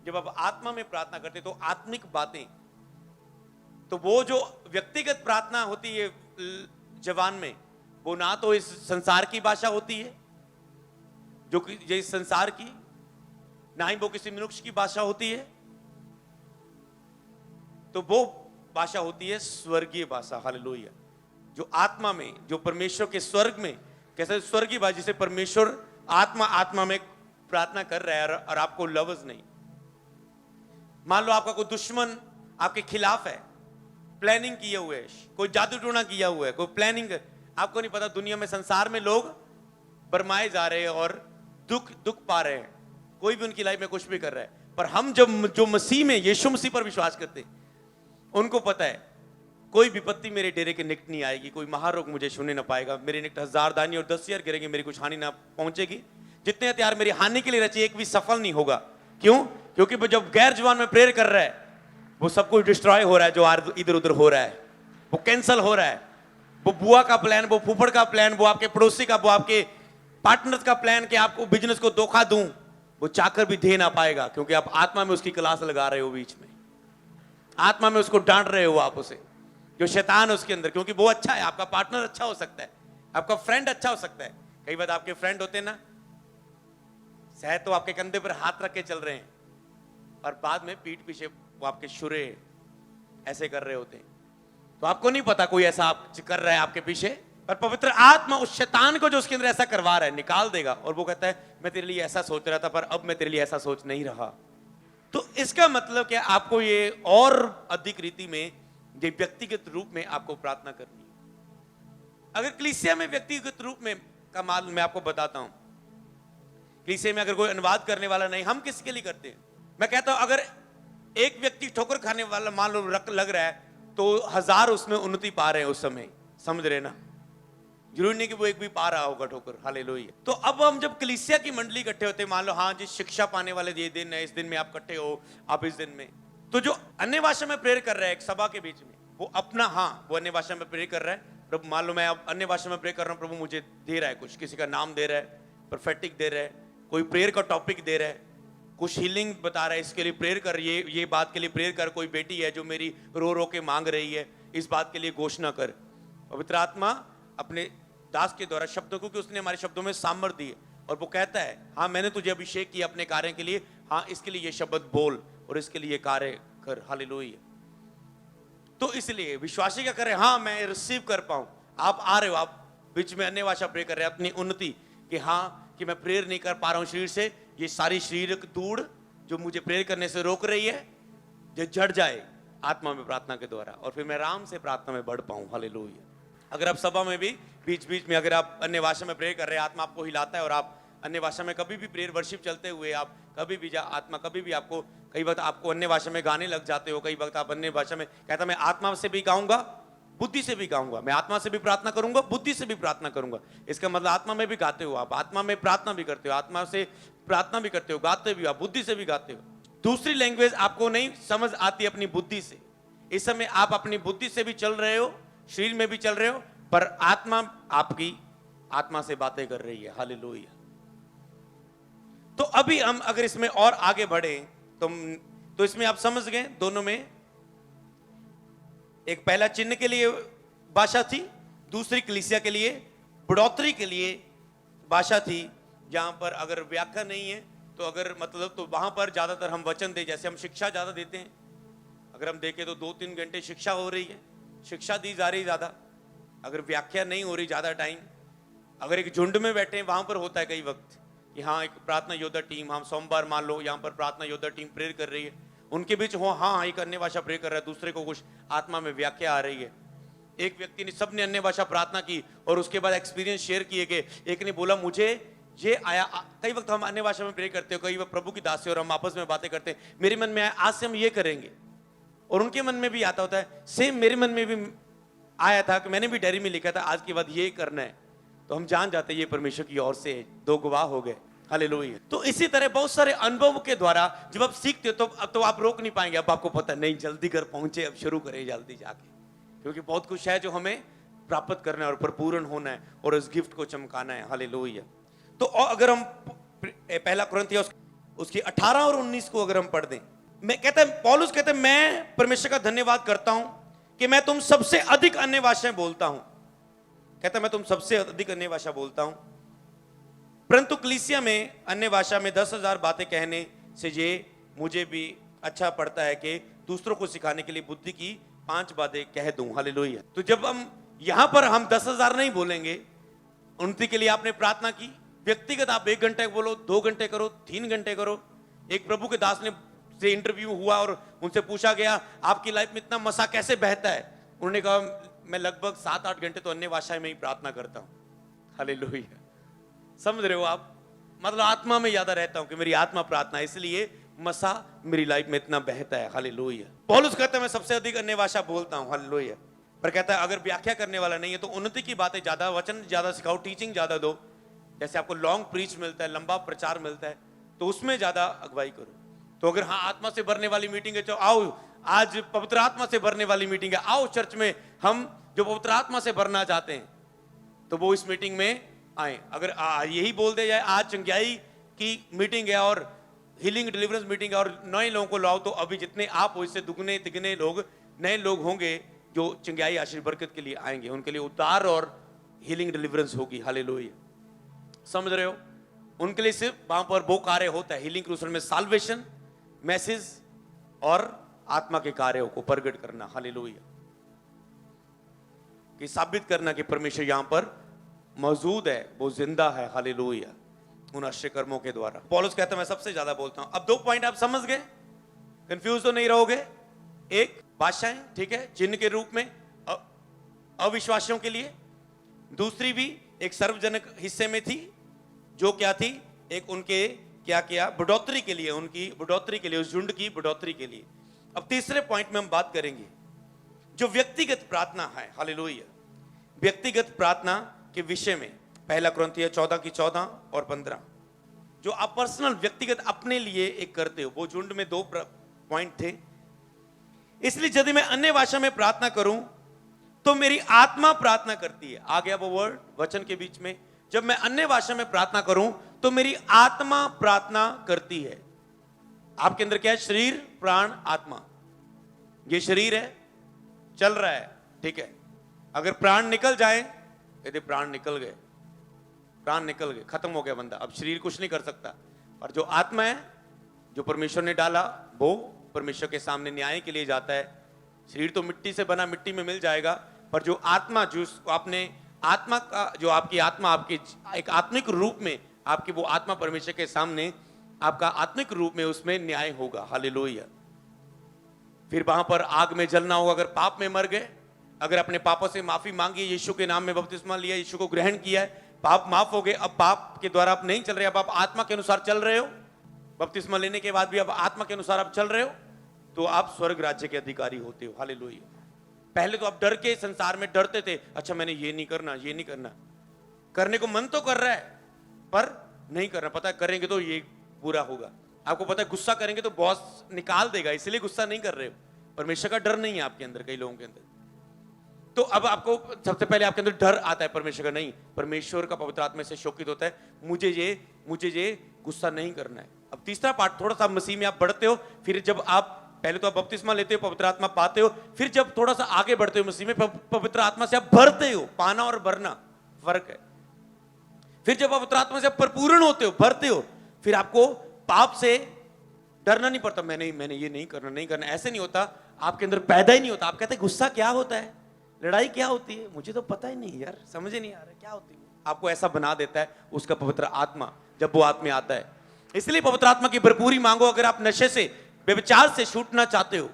जब आप आत्मा में प्रार्थना करते तो आत्मिक बातें, तो वो जो व्यक्तिगत प्रार्थना होती है जवान में, वो ना तो इस संसार की भाषा होती है जो कि इस संसार की, ना ही वो किसी मनुष्य की भाषा होती है, तो वो भाषा होती है स्वर्गीय भाषा। हालेलुया। जो आत्मा में, जो परमेश्वर के स्वर्ग में, कैसे स्वर्गीय भाषा, जिसे परमेश्वर आत्मा में प्रार्थना कर रहा है और आपको लफ्ज नहीं। मान लो आपका कोई दुश्मन आपके खिलाफ है, प्लानिंग किए हुए है, कोई जादू टोना किया हुआ है, कोई प्लानिंग, आपको नहीं पता दुनिया में, संसार में लोग बरमाए जा रहे हैं और दुख पा रहे हैं, कोई भी उनकी लाइफ में कुछ भी कर रहा है। पर हम जब जो मसीह में, यीशु मसीह पर विश्वास करते हैं, उनको पता है कोई विपत्ति मेरे डेरे के निकट नहीं आएगी, कोई महारोग मुझे छूने ना पाएगा, मेरे निकट 1000 दानी और 10,000 गिरेंगे, मेरी कुछ हानि ना पहुंचेगी। जितने हथियार मेरी हानि के लिए रचे एक भी सफल नहीं होगा। क्यों? क्योंकि जब गैर जवान में प्रेयर कर रहा है, वो सब कुछ डिस्ट्रॉय हो रहा है, जो इधर उधर हो रहा है वो कैंसल हो रहा है। वो बुआ का प्लान, वो फूफड़ का प्लान, वो आपके पड़ोसी का, वो आपके पार्टनर का प्लान कि आपको बिजनेस को धोखा दूं, वो चाहकर भी दे ना पाएगा, क्योंकि आप आत्मा में उसकी क्लास लगा रहे हो, बीच में आत्मा में उसको डांट रहे हो आप उसे, जो शैतान है उसके अंदर। क्योंकि वो अच्छा है, आपका पार्टनर अच्छा हो सकता है, आपका फ्रेंड अच्छा हो सकता है। कई बार आपके फ्रेंड होते हैं ना, शायद तो आपके कंधे पर हाथ रख के चल रहे हैं और बाद में पीठ पीछे वो आपके शुरे ऐसे कर रहे होते हैं, तो आपको नहीं पता कोई ऐसा आप कर रहा है आपके पीछे, पर पवित्र आत्मा उस शैतान को जो उसके अंदर ऐसा करवा रहा है निकाल देगा। और वो कहता है मैं तेरे लिए ऐसा सोच रहा था, पर अब मैं तेरे लिए ऐसा सोच नहीं रहा। तो इसका मतलब क्या, आपको ये और अधिक रीति में, ये व्यक्तिगत रूप में आपको प्रार्थना करनी है। अगर कलीसिया में व्यक्तिगत रूप में का माल मैं आपको बताता हूं, कलीसिया में अगर कोई अनुवाद करने वाला नहीं, हम किसके लिए करते हैं? मैं कहता हूं अगर एक व्यक्ति ठोकर खाने वाला मान लो लग रहा है, तो 1000 उसमें उन्नति पा रहे हैं उस समय, समझ रहे ना? जरूरी नहीं कि वो एक भी पा रहा होगा ठोकर। हालेलुया। तो अब हम जब कलीसिया की मंडली इकट्ठे होते हैं, मान लो हाँ जी शिक्षा पाने वाले ये दिन है, इस दिन में आप इकट्ठे हो, आप इस दिन में, तो जो अन्य भाषा में प्रेयर कर रहा है एक सभा के बीच में, वो अपना, हाँ वो अन्य भाषा में प्रेयर कर रहा है, प्रभु मान लो मैं अब अन्य भाषा में प्रेयर कर रहा हूँ, प्रभु मुझे दे रहा है कुछ, किसी का नाम दे रहा है, प्रोफेटिक दे रहा है, कोई प्रेयर का टॉपिक दे रहा है, कुछ हीलिंग बता रहा है, इसके लिए प्रेयर कर, ये बात के लिए प्रेयर कर, कोई बेटी है जो मेरी रो रो के मांग रही है, इस बात के लिए घोषणा कर। पवित्र आत्मा अपने दास के द्वारा शब्दों, क्योंकि उसने हमारे शब्दों में सामर्थ्य दी है, और वो कहता है हाँ मैंने तुझे अभिषेक किया अपने कार्य के लिए, हाँ इसके लिए ये शब्द बोल और इसके लिए कार्य कर। हालेलुया। तो इसलिए विश्वासी क्या करे, हाँ मैं रिसीव कर पाऊं। आप आ रहे हो, आप बीच में अन्य भाषा प्रेयर कर रहे हैं अपनी उन्नति कि हाँ कि मैं प्रेयर नहीं कर पा रहा हूं शरीर से, ये सारी शारीरिक धूड़ जो मुझे प्रेयर करने से रोक रही है, ये जड़ जाए आत्मा में प्रार्थना के द्वारा, और फिर मैं आराम से प्रार्थना में बढ़ पाऊं। हालेलुया। अगर आप सभा में भी बीच बीच में अगर आप अन्य भाषा में प्रेयर कर रहे हैं, आत्मा आपको हिलाता है, और आप अन्य भाषा में कभी भी प्रेयर वर्शिप चलते हुए आप कभी भी आत्मा कभी भी आपको, कई वक्त आपको अन्य भाषा में गाने लग जाते हो, कई वक्त आप अन्य भाषा में कहता मैं आत्मा से भी गाऊंगा बुद्धि से भी गाऊंगा, मैं आत्मा से भी प्रार्थना करूंगा बुद्धि से भी प्रार्थना करूंगा। इसका मतलब आत्मा में भी गाते हो आप, आत्मा में प्रार्थना भी करते हो, आत्मा से प्रार्थना भी करते हो, गाते भी हो आप, बुद्धि से भी गाते हो। दूसरी लैंग्वेज आपको नहीं समझ आती अपनी बुद्धि से, इस समय आप अपनी बुद्धि से भी चल रहे हो, शरीर में भी चल रहे हो, पर आत्मा आपकी आत्मा से बातें कर रही है। हालेलुया। तो अभी हम अगर इसमें और आगे बढ़े तो इसमें आप समझ गए दोनों में, एक पहला चिन्ह के लिए भाषा थी, दूसरी कलीसिया के लिए बढ़ोतरी के लिए भाषा थी, जहां पर अगर व्याख्या नहीं है तो अगर मतलब तो वहां पर ज्यादातर हम वचन दे, जैसे हम शिक्षा ज्यादा देते हैं, अगर हम देखें तो 2-3 घंटे शिक्षा हो रही है, शिक्षा दी जा रही ज्यादा, अगर व्याख्या नहीं हो रही ज्यादा टाइम। अगर एक झुंड में बैठे हैं वहां पर होता है कई वक्त कि हाँ एक प्रार्थना योद्धा टीम, हम सोमवार मान लो यहाँ पर प्रार्थना योद्धा टीम प्रेयर कर रही है, उनके बीच हो हाँ एक अन्य भाषा प्रेयर कर रहा है, दूसरे को कुछ आत्मा में व्याख्या आ रही है। एक व्यक्ति ने, सबने अन्य भाषा प्रार्थना की और उसके बाद एक्सपीरियंस शेयर किए कि एक ने बोला मुझे ये आया। कई वक्त हम अन्य भाषा में प्रेयर करते हो, कई वक्त प्रभु की दासी और हम आपस में बातें करते हैं, मेरे मन में आया आज से हम ये करेंगे, और उनके मन में भी आता होता है सेम, मेरे मन में भी आया था कि मैंने भी डायरी में लिखा था आज के बाद ये करना है, तो हम जान जाते ये परमेश्वर की ओर से, 2 गवाह हो गए। हालेलुया। तो इसी तरह बहुत सारे अनुभव के द्वारा जब आप सीखते हो तो अब तो आप रोक नहीं पाएंगे। अब आपको पता नहीं, जल्दी घर पहुंचे, अब शुरू करें जल्दी जाके, क्योंकि बहुत कुछ है जो हमें प्राप्त करना है और परिपूर्ण होना है और इस गिफ्ट को चमकाना है। हालेलुया। तो अगर हम पहला कुरिन्थियों उसकी 18 और 19 को अगर हम पढ़ दें, मैं कहता है पौलुस कहते हैं मैं परमेश्वर का धन्यवाद करता हूं कि मैं तुम सबसे अधिक अन्य भाषाएं बोलता हूं। कहता है मैं तुम सबसे अधिक अन्य भाषा बोलता हूं, परंतु कलीसिया में अन्य भाषा में 10,000 बातें कहने से ये मुझे भी अच्छा पड़ता है कि दूसरों को सिखाने के लिए बुद्धि की 5 बातें कह दूं। हालेलुया। तो जब हम यहां पर हम 10,000 नहीं बोलेंगे, उन्नति के लिए आपने प्रार्थना की, व्यक्तिगत आप 1 घंटे बोलो, 2 घंटे करो, 3 घंटे करो। एक प्रभु के दास ने से इंटरव्यू हुआ और उनसे पूछा गया आपकी लाइफ में इतना मसा कैसे बहता है। उन्होंने कहा मैं लगभग 7-8 घंटे तो अन्य भाषा में ही प्रार्थना करता हूं। हालेलुया। समझ रहे हो आप, मतलब आत्मा में ज्यादा रहता हूं कि मेरी आत्मा प्रार्थना, इसलिए मसा मेरी लाइफ में इतना बहता है। हालेलुया। पौलुस कहता है मैं सबसे अधिक अन्य भाषा बोलता हूं। हालेलुया। पर कहता है अगर व्याख्या करने वाला नहीं है तो उन्नति की बातें ज्यादा, वचन ज्यादा सिखाओ, टीचिंग ज्यादा दो। जैसे आपको लॉन्ग प्रीच मिलता है, लंबा प्रचार मिलता है, तो उसमें ज्यादा अगुवाई करो। तो अगर हाँ आत्मा से भरने वाली मीटिंग है तो आओ, आज पवित्र आत्मा से भरने वाली मीटिंग है, आओ चर्च में हम जो पवित्र आत्मा से भरना चाहते हैं तो वो इस मीटिंग में आए। अगर यही बोल दे जाए आज चंगाई की मीटिंग है और हीलिंग डिलीवरेंस मीटिंग है और नए लोगों को लाओ, तो अभी जितने आप हो इससे दुगने तिगने लोग नए लोग होंगे जो चंगाई आशीष बरकत के लिए आएंगे, उनके लिए उद्धार और हीलिंग डिलीवरेंस होगी। हालेलुया। समझ रहे हो, उनके लिए सिर्फ वहां पर वो कार्य होता है हीलिंग क्रूसल में, साल्वेशन मैसेज और आत्मा के कार्यों को प्रकट करना। हालेलुया। कि साबित करना कि परमेश्वर यहां पर मौजूद है, वो जिंदा है। हालेलुया। उन आश्चर्य कर्मों के द्वारा पौलुस कहता है मैं सबसे ज्यादा बोलता हूं। अब 2 पॉइंट आप समझ गए, कंफ्यूज तो नहीं रहोगे। एक भाषाएं, ठीक है, चिन्ह के रूप में अविश्वासियों के लिए। दूसरी भी एक सार्वजनिक हिस्से में थी, जो क्या थी, एक उनके क्या किया बढ़ोतरी के लिए, उनकी बढ़ोतरी के लिए, उस झुंड की बढ़ोतरी के लिए। अब तीसरे पॉइंट में हम बात करेंगे जो व्यक्तिगत प्रार्थना है। हालेलुया। व्यक्तिगत प्रार्थना के विषय में पहला कुरिन्थियों 14 की 14 और 15 जो आप पर्सनल व्यक्तिगत अपने लिए एक करते हो। वो झुंड में 2 पॉइंट थे। इसलिए यदि मैं अन्य भाषा में प्रार्थना करूं तो मेरी आत्मा प्रार्थना करती है। आ गया वो वर्ड वचन के बीच में। जब मैं अन्य भाषा में प्रार्थना करूं तो मेरी आत्मा प्रार्थना करती है। आपके अंदर क्या है? शरीर, प्राण, आत्मा। ये शरीर है, चल रहा है, ठीक है। अगर प्राण निकल जाए, यदि प्राण निकल गए, प्राण निकल गए, खत्म हो गया बंदा, अब शरीर कुछ नहीं कर सकता। और जो आत्मा है, जो परमेश्वर ने डाला, वो परमेश्वर के सामने न्याय के लिए जाता है। शरीर तो मिट्टी से बना, मिट्टी में मिल जाएगा, पर जो आत्मा, जो आपने आत्मा का, जो आपकी आत्मा, आपकी एक आत्मिक रूप में, आपकी वो आत्मा परमेश्वर के सामने आपका आत्मिक रूप में उसमें न्याय होगा। हालेलुया। फिर वहां पर आग में जलना होगा। अगर पाप में मर गए, अगर अपने पापों से माफी मांगी, यीशु के नाम में बपतिस्मा लिया, यीशु को ग्रहण किया है, पाप माफ हो गए, अब पाप के द्वारा आप नहीं चल रहे, अब आप आत्मा के अनुसार चल रहे हो, बपतिस्मा लेने के बाद भी अब आत्मा के अनुसार आप चल रहे हो, तो आप स्वर्ग राज्य के अधिकारी होते हो। हालेलुया। पहले तो आप डर के संसार में डरते थे, अच्छा मैंने ये नहीं करना, ये नहीं करना, करने को मन तो कर रहा है पर नहीं करना, पता है करेंगे तो ये पूरा होगा। आपको पता है गुस्सा करेंगे तो बॉस निकाल देगा, इसलिए गुस्सा नहीं कर रहे हो। परमेश्वर का डर नहीं है आपके अंदर, कई लोगों के अंदर। तो अब आपको सबसे पहले आपके अंदर डर आता है परमेश्वर का, नहीं, परमेश्वर का पवित्र आत्मा से शोकित होता है, मुझे ये गुस्सा नहीं करना है। अब तीसरा पार्ट, थोड़ा सा मसीह में आप बढ़ते हो, फिर जब आप पहले तो आप बपतिस्मा लेते हो, पवित्र आत्मा पाते हो, फिर जब थोड़ा सा आगे बढ़ते हो मसीह में, पवित्र आत्मा से आप भरते हो। पाना और भरना फर्क है। फिर जब पवित्र आत्मा से आप परिपूर्ण होते हो, भरते हो, फिर आपको पाप से डरना नहीं पड़ता। मैंने ये नहीं करना, ऐसे नहीं होता, आपके अंदर पैदा ही नहीं होता। आप कहते हैं गुस्सा क्या होता है, लड़ाई क्या होती है, मुझे तो पता ही नहीं यार, समझ ही नहीं आ रहा क्या होती है। आपको ऐसा बना देता है उसका पवित्र आत्मा, जब वो आत्मा आता है। इसलिए पवित्र आत्मा की भरपूरी मांगो। अगर आप नशे से, व्यभिचार से छूटना चाहते हो,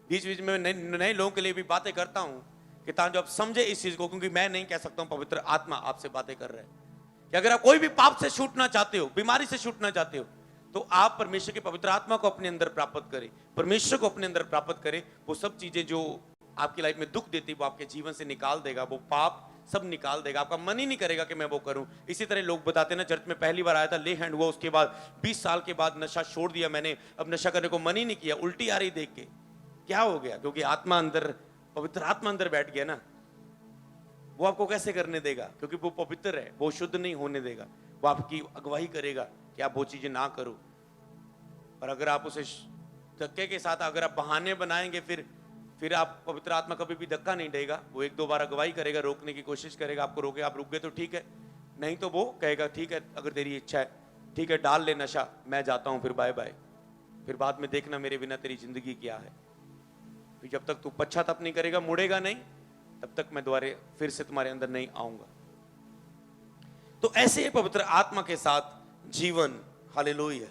बीच बीच में नए लोगों के लिए भी बातें करता हूं कि ताकि आप समझे इस चीज को, क्योंकि मैं नहीं कह सकता हूं, पवित्र आत्मा आपसे बातें कर रहा है कि अगर आप कोई भी पाप से छूटना चाहते हो, बीमारी से छूटना चाहते हो, तो आप परमेश्वर के पवित्र आत्मा को अपने अंदर प्राप्त करें, परमेश्वर को अपने अंदर प्राप्त करें। वो सब चीजें जो आपकी लाइफ में दुख देती, वो आपके जीवन से निकाल देगा। वो पाप सब निकाल देगा, आपका मन ही नहीं करेगा कि मैं वो करूं। इसी तरह लोग बताते ना, चर्च में पहली बार आया था, ले हैंड हुआ, उसके बाद 20 साल के बाद नशा छोड़ दिया मैंने, अब नशा करने को मन ही नहीं किया, उल्टी आ रही देख के। क्या हो गया? क्योंकि आत्मा अंदर, पवित्र आत्मा अंदर बैठ गया ना, वो आपको कैसे करने देगा? क्योंकि वो पवित्र है, वो शुद्ध नहीं होने देगा, वो आपकी अगुवाई करेगा कि आप वो चीजें ना करो। और अगर आप उसे धक्के के साथ, अगर आप बहाने बनाएंगे, फिर आप, पवित्र आत्मा कभी भी धक्का नहीं देगा, वो 1-2 बार अगुवाई करेगा, रोकने की कोशिश करेगा, आपको रोके, आप रुक गए तो ठीक है, नहीं तो वो कहेगा ठीक है, अगर तेरी इच्छा है ठीक है, डाल ले नशा, मैं जाता हूं, फिर बाय बाय, फिर बाद में देखना मेरे बिना तेरी जिंदगी क्या है। फिर जब तक तू पश्चाताप नहीं करेगा, मुड़ेगा नहीं, तब तक मैं दोबारा फिर से तुम्हारे अंदर नहीं आऊंगा। तो ऐसे पवित्र आत्मा के साथ जीवन, हालेलुया।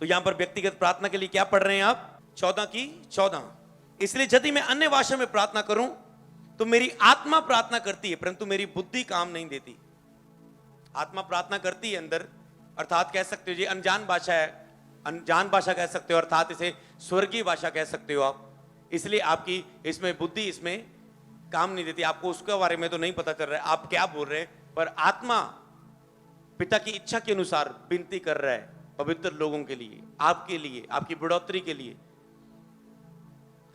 तो यहां पर व्यक्तिगत प्रार्थना के लिए क्या पढ़ रहे हैं आप? 14 की 14, इसलिए यदि मैं अन्य भाषा में प्रार्थना करूं तो मेरी आत्मा प्रार्थना करती है परंतु मेरी बुद्धि काम नहीं देती। आत्मा प्रार्थना करती है अंदर, अर्थात कह सकते हो ये अनजान भाषा है, अनजान भाषा कह सकते हो, अर्थात इसे स्वर्गीय भाषा कह सकते हो आप। इसलिए आपकी इसमें बुद्धि इसमें काम नहीं देती, आपको उसके बारे में तो नहीं पता चल रहा है आप क्या बोल रहे हैं, पर आत्मा पिता की इच्छा के अनुसार विनती कर रहा है पवित्र लोगों के लिए, आपके लिए, आपकी बढ़ोतरी के लिए।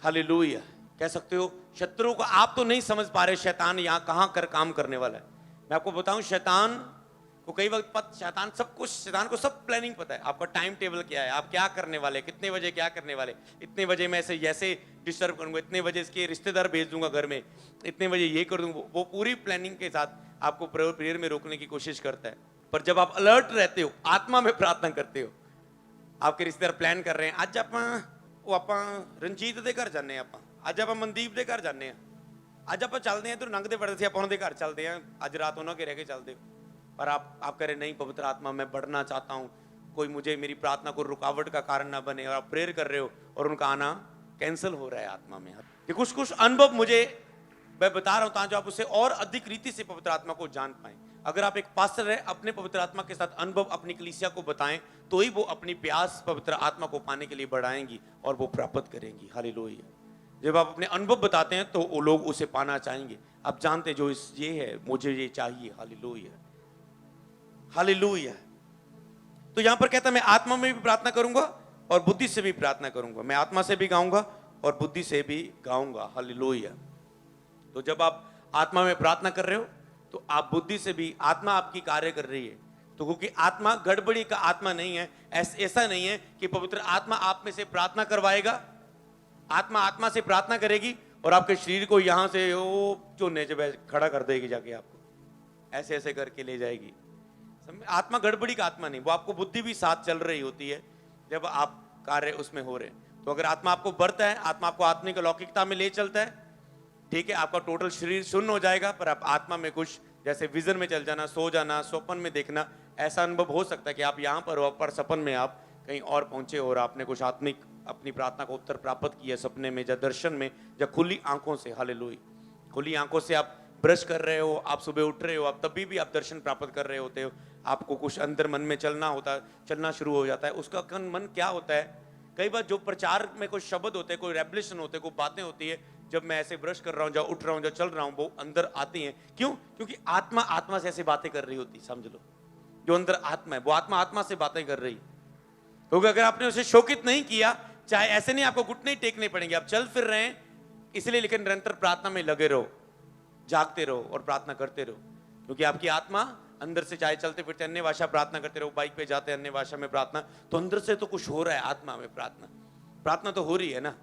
हालेलुया। कह सकते हो शत्रुओं को आप तो नहीं समझ पा रहे शैतान यहां कहां कर काम करने वाला है। मैं आपको बताऊं, शैतान को कई वक्त शैतान सब कुछ, शैतान को सब प्लानिंग पता है, आपका टाइम टेबल क्या है, आप क्या करने वाले, कितने बजे क्या करने वाले, इतने बजे मैं ऐसे जैसे डिस्टर्ब करूंगा, इतने बजे इसके रिश्तेदार भेज दूंगा घर में, इतने बजे ये कर दूंगा, वो पूरी प्लानिंग के साथ आपको प्रेयर में रोकने की कोशिश करता है। पर जब आप अलर्ट रहते हो, आत्मा में प्रार्थना करते हो, आपके रिश्तेदार प्लान कर रहे हैं, ਅੱਜ ਆਪਾਂ ਰਣਜੀਤ ਦੇ ਘਰ ਜਾਂਦੇ ਆਪਾਂ, ਅੱਜ ਆਪਾਂ ਮਨਦੀਪ ਦੇ ਘਰ ਜਾਂਦੇ ਆ, ਅੱਜ ਆਪਾਂ ਚੱਲਦੇ ਆ, ਇਧਰ ਲੰਘਦੇ ਵੜਦੇ ਸੀ ਆਪਾਂ ਉਹਨਾਂ ਦੇ ਘਰ ਚੱਲਦੇ ਆ, ਅੱਜ ਰਾਤ ਉਹਨਾਂ के रह के चलते हो। पर आप कह रहे नहीं पवित्र आत्मा मैं बढ़ना चाहता हूँ, कोई मुझे मेरी प्रार्थना को रुकावट का कारण ना बने, और आप प्रेयर कर रहे हो और उनका आना कैंसिल हो रहा है आत्मा में। कि कुछ कुछ अनुभव मुझे मैं बता रहा हूँ ताकि आप उससे और अधिक रीति से पवित्र आत्मा को जान पाएं। अगर आप एक पास्टर है, अपने पवित्र आत्मा के साथ अनुभव अपनी कलीसिया को बताएं तो ही वो अपनी प्यास पवित्र आत्मा को पाने के लिए बढ़ाएंगी और वो प्राप्त करेंगी। हालेलुया। जब आप अपने अनुभव बताते हैं तो वो लोग उसे पाना चाहेंगे। आप जानते जो इस ये है, मुझे ये चाहिए। Hallelujah, hallelujah. तो यहां पर कहता है मैं आत्मा में भी प्रार्थना करूंगा और बुद्धि से भी प्रार्थना करूंगा, मैं आत्मा से भी गाऊंगा और बुद्धि से भी गाऊंगा। हालेलुया। तो जब आप आत्मा में प्रार्थना कर रहे हो तो आप बुद्धि से भी, आत्मा आपकी कार्य कर रही है। तो क्योंकि आत्मा गड़बड़ी का आत्मा नहीं है, ऐसा नहीं है कि पवित्र आत्मा आप में से प्रार्थना करवाएगा, आत्मा आत्मा से प्रार्थना करेगी और आपके शरीर को यहां से वो जो जब खड़ा कर देगी, जाके आपको ऐसे ऐसे करके ले जाएगी। आत्मा गड़बड़ी का आत्मा नहीं, वो आपको बुद्धि भी साथ चल रही होती है जब आप कार्य उसमें हो रहे हैं। तो अगर आत्मा आपको बढ़ता है, आत्मा आपको आत्मिक लौकिकता में ले चलता है, ठीक है, आपका टोटल शरीर शून्य हो जाएगा, पर आप आत्मा में कुछ जैसे विजन में चल जाना, सो जाना, स्वप्न में देखना, ऐसा अनुभव हो सकता है कि आप यहाँ पर हो पर सपन में आप कहीं और पहुंचे और आपने कुछ आत्मिक अपनी प्रार्थना का उत्तर प्राप्त किया सपने में या दर्शन में या खुली आंखों से। हालेलुया। खुली आंखों से आप ब्रश कर रहे हो, आप सुबह उठ रहे हो, आप तभी भी आप दर्शन प्राप्त कर रहे होते हो, आपको कुछ अंदर मन में चलना शुरू हो जाता है। उसका मन क्या होता है, कई बार जो प्रचार में कोई शब्द होते हैं, कोई रेवलेशन होते हैं, कोई बातें होती है, जब मैं ऐसे ब्रश कर रहा हूँ, जब उठ रहा हूँ, जब चल रहा हूँ, वो अंदर आती हैं। क्यों? क्योंकि आत्मा आत्मा से ऐसे बातें कर रही होती, समझ लो। जो अंदर आत्मा है वो आत्मा आत्मा से बातें कर रही। क्योंकि अगर आपने उसे शोकित नहीं किया, चाहे ऐसे नहीं आपको घुटने ही टेकने पड़ेंगे, आप चल फिर रहे हैं इसलिए, लेकिन निरंतर प्रार्थना में लगे रहो, जागते रहो और प्रार्थना करते रहो। क्योंकि आपकी आत्मा अंदर से, चाहे चलते फिरते अन्य भाषा प्रार्थना करते रहो, बाइक पे जाते अन्य भाषा में प्रार्थना, तो अंदर से तो कुछ हो रहा है। आत्मा में प्रार्थना तो हो रही है ना,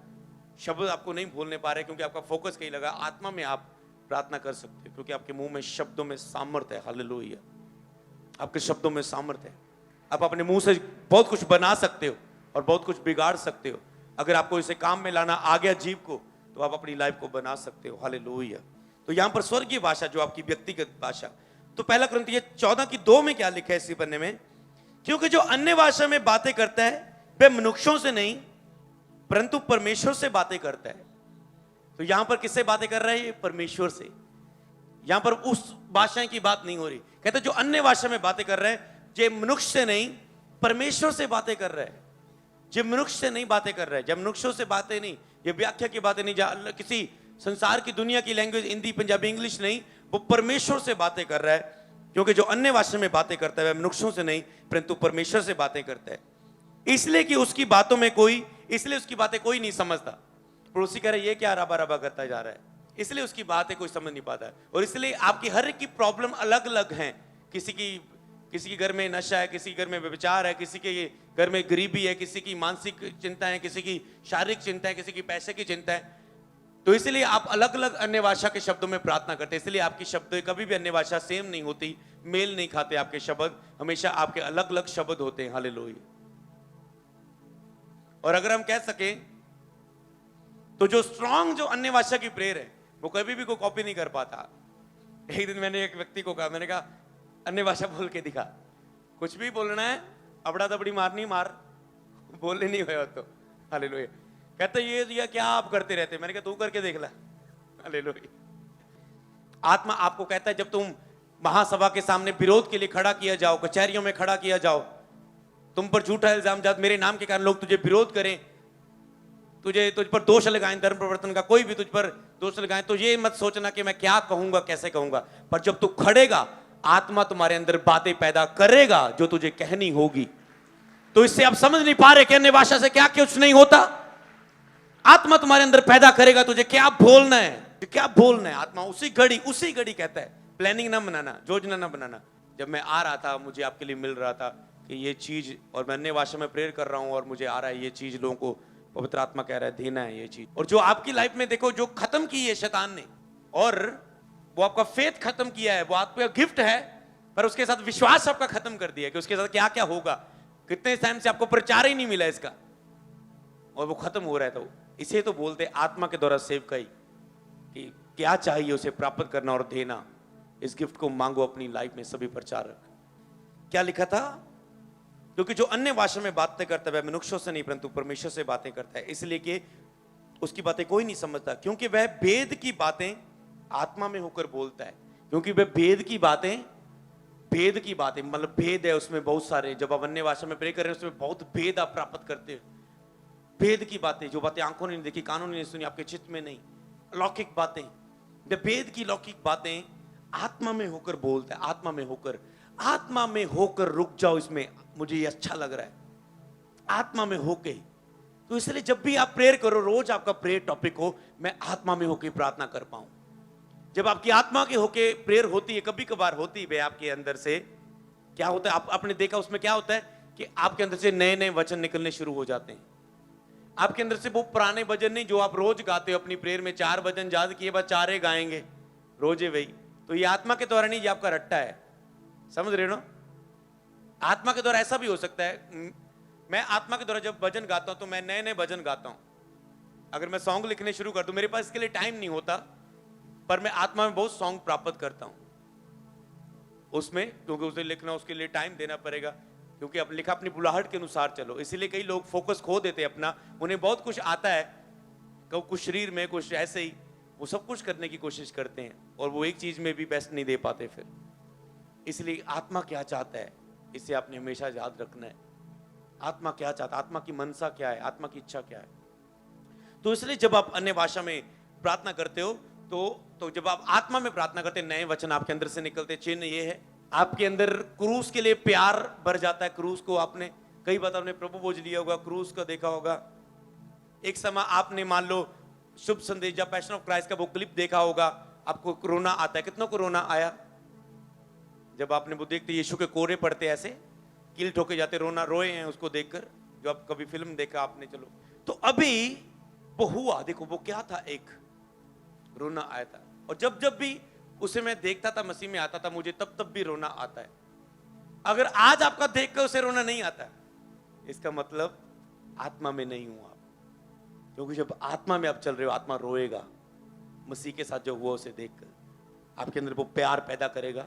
शब्द आपको नहीं बोलने पा रहे क्योंकि आपका फोकस कहीं लगा। आत्मा में आप प्रार्थना कर सकते हो क्योंकि आपके मुंह में शब्दों में सामर्थ्य है। हालेलुया। आपके शब्दों में सामर्थ्य है, आप अपने मुंह से बहुत कुछ बना सकते हो और बहुत कुछ बिगाड़ सकते हो। अगर आपको इसे काम में लाना आ गया जीव को, तो आप अपनी लाइफ को बना सकते हो। हालेलुया। तो यहां पर स्वर्गीय भाषा जो आपकी व्यक्तिगत भाषा, तो पहला कुरिन्थियों 14:2 में क्या लिखा है इसी पन्ने में, क्योंकि जो अन्य भाषा में बातें करता है वह मनुष्यों से नहीं परंतु परमेश्वर से बातें करता है। तो यहां पर किससे बातें कर रहा है? परमेश्वर से। यहां पर उस भाषा की बात नहीं हो रही। कहते जो अन्य भाषा में बातें कर रहे हैं, जे मनुष्य से नहीं परमेश्वर से बातें कर रहा है। जे मनुष्य से नहीं बातें कर रहा है, जब मनुष्यों से बातें नहीं, ये व्याख्या की बातें नहीं, किसी संसार की दुनिया की लैंग्वेज हिंदी पंजाबी इंग्लिश नहीं, वो परमेश्वर से बातें कर रहा है। क्योंकि जो अन्य भाषा में बातें करता है वह मनुष्यों से नहीं परंतु परमेश्वर से बातें करता है, इसलिए कि उसकी बातों में कोई, इसलिए उसकी बातें कोई नहीं समझता। पड़ोसी कह रहे ये क्या रबा रबा करता जा रहा है, इसलिए उसकी बातें कोई समझ नहीं पाता है। और इसलिए आपकी हर एक की प्रॉब्लम अलग अलग है। किसी की घर में नशा है, किसी के घर में व्यभिचार है, किसी के घर में गरीबी है, किसी की मानसिक चिंता है, किसी की शारीरिक चिंता है, किसी की पैसे की चिंता है। तो इसलिए आप अलग अलग अन्य भाषा के शब्दों में प्रार्थना करते हैं। इसलिए आपकी शब्द कभी भी अन्य भाषा सेम नहीं होती, मेल नहीं खाते। आपके शब्द हमेशा आपके अलग अलग शब्द होते हैं। हालेलुया। और अगर हम कह सके तो जो स्ट्रांग जो अन्य भाषा की प्रेयर है वो कभी भी कोई कॉपी नहीं कर पाता। एक दिन मैंने एक व्यक्ति को कहा, मैंने कहा अन्य भाषा बोल के दिखा। कुछ भी बोलना है, अबड़ा दबड़ी मारनी मार, बोलने नहीं हुआ तो। हालेलुया। कहते ये क्या आप करते रहते, मैंने कहा तू करके देख ला। हालेलुया। आत्मा आपको कहता है जब तुम महासभा के सामने विरोध के लिए खड़ा किया जाओ, कचहरियों में खड़ा किया जाओ, तुम पर झूठा इल्जाम जात, मेरे नाम के कारण लोग तुझे विरोध करें, तुझ पर दोष लगाएं, धर्म प्रवर्तन का कोई भी तुझ पर दोष लगाएं, तो ये मत सोचना कि मैं क्या कहूंगा कैसे कहूंगा। पर जब तू खड़ेगा आत्मा तुम्हारे अंदर बातें पैदा करेगा जो तुझे कहनी होगी। तो इससे आप समझ नहीं पा रहे कि अन्य भाषा से क्या कुछ नहीं होता। आत्मा तुम्हारे अंदर पैदा करेगा तुझे क्या बोलना है, क्या बोलना है। आत्मा उसी घड़ी कहता है। प्लानिंग ना बनाना, योजना ना बनाना। जब मैं आ रहा था, मुझे आपके लिए मिल रहा था कि ये चीज, और मैं अन्य भाषा में प्रेयर कर रहा हूं और मुझे आ रहा है ये चीज, लोगों को पवित्र आत्मा कह रहा है देना है ये चीज। और जो आपकी लाइफ में देखो जो खत्म की है शैतान ने, और वो आपका फेथ खत्म किया है, वो आपका गिफ्ट है, पर उसके साथ विश्वास आपका खत्म कर दिया कि उसके साथ क्या क्या होगा। कितने टाइम से आपको प्रचार ही नहीं मिला इसका, और वो खत्म हो रहा है। तो इसे तो बोलते आत्मा के द्वारा सेवकाई, कि क्या चाहिए उसे प्राप्त करना और देना। इस गिफ्ट को मांगो अपनी लाइफ में सभी प्रचारक। क्या लिखा था? क्योंकि जो अन्य भाषा में बातें करता है वह मनुष्यों से नहीं परंतु परमेश्वर से बातें करता है, इसलिए कि उसकी बातें कोई नहीं समझता, क्योंकि वह भेद की बातें आत्मा में होकर बोलता है। क्योंकि वह भेद की बातें मतलब भेद है उसमें बहुत सारे। जब आप अन्य भाषा में प्रे कर रहे हैं उसमें बहुत भेद आप प्राप्त करते हो। भेद की बातें, जो बातें आंखों ने नहीं देखी, कानों ने नहीं सुनी, आपके चित्त में नहीं, लौकिक बातें, भेद की लौकिक बातें आत्मा में होकर बोलता है। आत्मा में होकर रुक जाओ इसमें, मुझे ये अच्छा लग रहा है, आत्मा में होके। तो इसलिए जब भी आप प्रेयर करो, रोज आपका प्रेयर टॉपिक हो मैं आत्मा में होके प्रार्थना कर पाऊं। जब आपकी आत्मा के होके प्रेयर होती है, कभी कभार होती है आपके अंदर से, क्या होता है आपने देखा उसमें क्या होता है कि आपके अंदर से नए नए वचन निकलने शुरू हो जाते हैं। आपके अंदर से वो पुराने भजन नहीं जो आप रोज गाते हो अपनी प्रेयर में, 4 भजन याद किए बस 4 गाएंगे रोजे वही। तो ये आत्मा के द्वारा नहीं, ये आपका रट्टा है। समझ रहे हो ना? आत्मा के द्वारा ऐसा भी हो सकता है, मैं आत्मा के द्वारा जब भजन गाता हूं तो मैं नए नए भजन गाता हूं। अगर मैं सॉन्ग लिखने शुरू कर दूं, मेरे पास इसके लिए टाइम नहीं होता, पर मैं आत्मा में बहुत सॉन्ग प्राप्त करता हूं उसमें, क्योंकि उसे लिखना उसके लिए टाइम देना पड़ेगा, क्योंकि अब लिखा अपनी बुलाहट के अनुसार चलो। इसीलिए कई लोग फोकस खो देते हैं अपना, उन्हें बहुत कुछ आता है, कुछ शरीर में कुछ ऐसे ही, वो सब कुछ करने की कोशिश करते हैं और वो एक चीज में भी बेस्ट नहीं दे पाते फिर। इसलिए आत्मा क्या चाहता है इसे आपने हमेशा याद रखना है। आत्मा क्या चाहता है, आत्मा की मनसा क्या है, आत्मा की इच्छा क्या है। तो इसलिए जब आप अन्य भाषा में प्रार्थना करते हो तो जब आप आत्मा में प्रार्थना करते, नए वचन आपके अंदर से निकलते। चिन्ह ये है आपके अंदर क्रूस के लिए प्यार भर जाता है। क्रूस को आपने कई बार आपने प्रभु बोझ लिया होगा, क्रूस का देखा होगा। एक समय आपने मान लो शुभ संदेश या पैशन ऑफ क्राइस्ट का वो क्लिप देखा होगा, आपको कोरोना आता है। कितना कोरोना आया जब आपने वो देखते यीशु के कोरे पड़ते ऐसे कील ठोके जाते, रोना रोए हैं उसको देखकर, जो आप कभी फिल्म देखा आपने। चलो तो अभी वो हुआ, देखो वो क्या था, एक रोना आया था। और जब भी उसे मैं देखता था, मसीह में आता था, मुझे तब भी रोना आता है। अगर आज आपका देखकर उसे रोना नहीं आता, इसका मतलब आत्मा में नहीं हूं आप। क्योंकि जब आत्मा में आप चल रहे हो, आत्मा रोएगा। मसीह के साथ जो हुआ उसे देखकर आपके अंदर वो प्यार पैदा करेगा,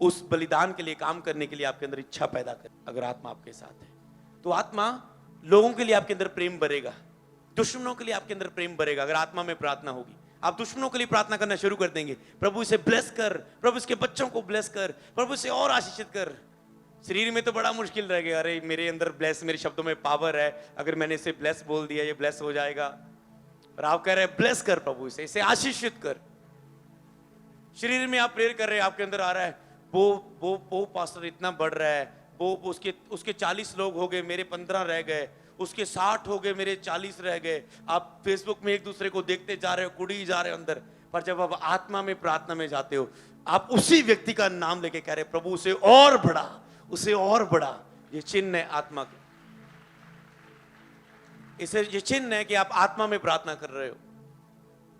उस बलिदान के लिए काम करने के लिए आपके अंदर इच्छा पैदा करे। अगर आत्मा आपके साथ है तो आत्मा लोगों के लिए आपके अंदर प्रेम भरेगा, दुश्मनों के लिए आपके अंदर प्रेम भरेगा। अगर आत्मा में प्रार्थना होगी, आप दुश्मनों के लिए प्रार्थना करना शुरू कर देंगे, प्रभु इसे ब्लेस कर, प्रभु इसके बच्चों को ब्लेस कर, प्रभु इसे और आशीषित कर। शरीर में तो बड़ा मुश्किल रहेगा, अरे मेरे अंदर ब्लेस, मेरे शब्दों में पावर है, अगर मैंने इसे ब्लेस बोल दिया ये ब्लेस हो जाएगा। और आप कह रहे हैं ब्लेस कर प्रभु, इसे इसे आशीषित कर। शरीर में आप प्रेयर कर रहे हैं, आपके अंदर आ रहा है वो पास्टर इतना बढ़ रहा है, वो उसके 40 लोग हो गए, मेरे 15 रह गए, उसके 60 हो गए, मेरे 40 रह गए। आप फेसबुक में एक दूसरे को देखते जा रहे हो, कुड़ी जा रहे हो अंदर। पर जब आप आत्मा में प्रार्थना में जाते हो, आप उसी व्यक्ति का नाम लेके कह रहे प्रभु उसे और बढ़ा, उसे और बढ़ा। ये चिन्ह है आत्मा के, इसे ये चिन्ह है कि आप आत्मा में प्रार्थना कर रहे हो,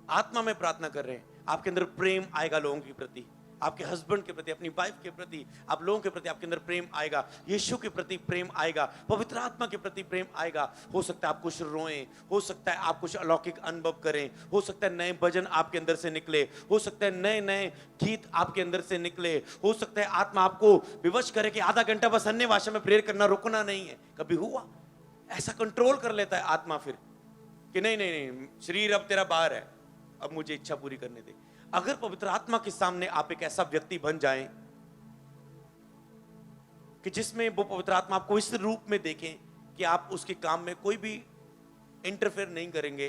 आत्मा में प्रार्थना कर रहे हैं। आपके अंदर प्रेम आएगा लोगों के प्रति, आपके हस्बैंड के प्रति, अपनी वाइफ के प्रति, आप लोगों के प्रति आपके अंदर प्रेम आएगा, यीशु के प्रति प्रेम आएगा, पवित्र आत्मा के प्रति प्रेम आएगा। हो सकता है आप कुछ रोएं, हो सकता है आप कुछ अलौकिक अनुभव करें, हो सकता है नए भजन आपके अंदर से निकले, हो सकता है नए नए गीत आपके अंदर से निकले, हो सकता है आत्मा आपको विवश करे कि आधा घंटा बस अन्य भाषा में प्रेयर करना, रुकना नहीं है। कभी हुआ ऐसा? कंट्रोल कर लेता है आत्मा फिर कि नहीं नहीं नहीं, शरीर अब तेरा बाहर है, अब मुझे इच्छा पूरी करने दे। अगर पवित्र आत्मा के सामने आप एक ऐसा व्यक्ति बन जाएं कि जिसमें वो पवित्र आत्मा आपको इस रूप में देखें कि आप उसके काम में कोई भी इंटरफेयर नहीं करेंगे,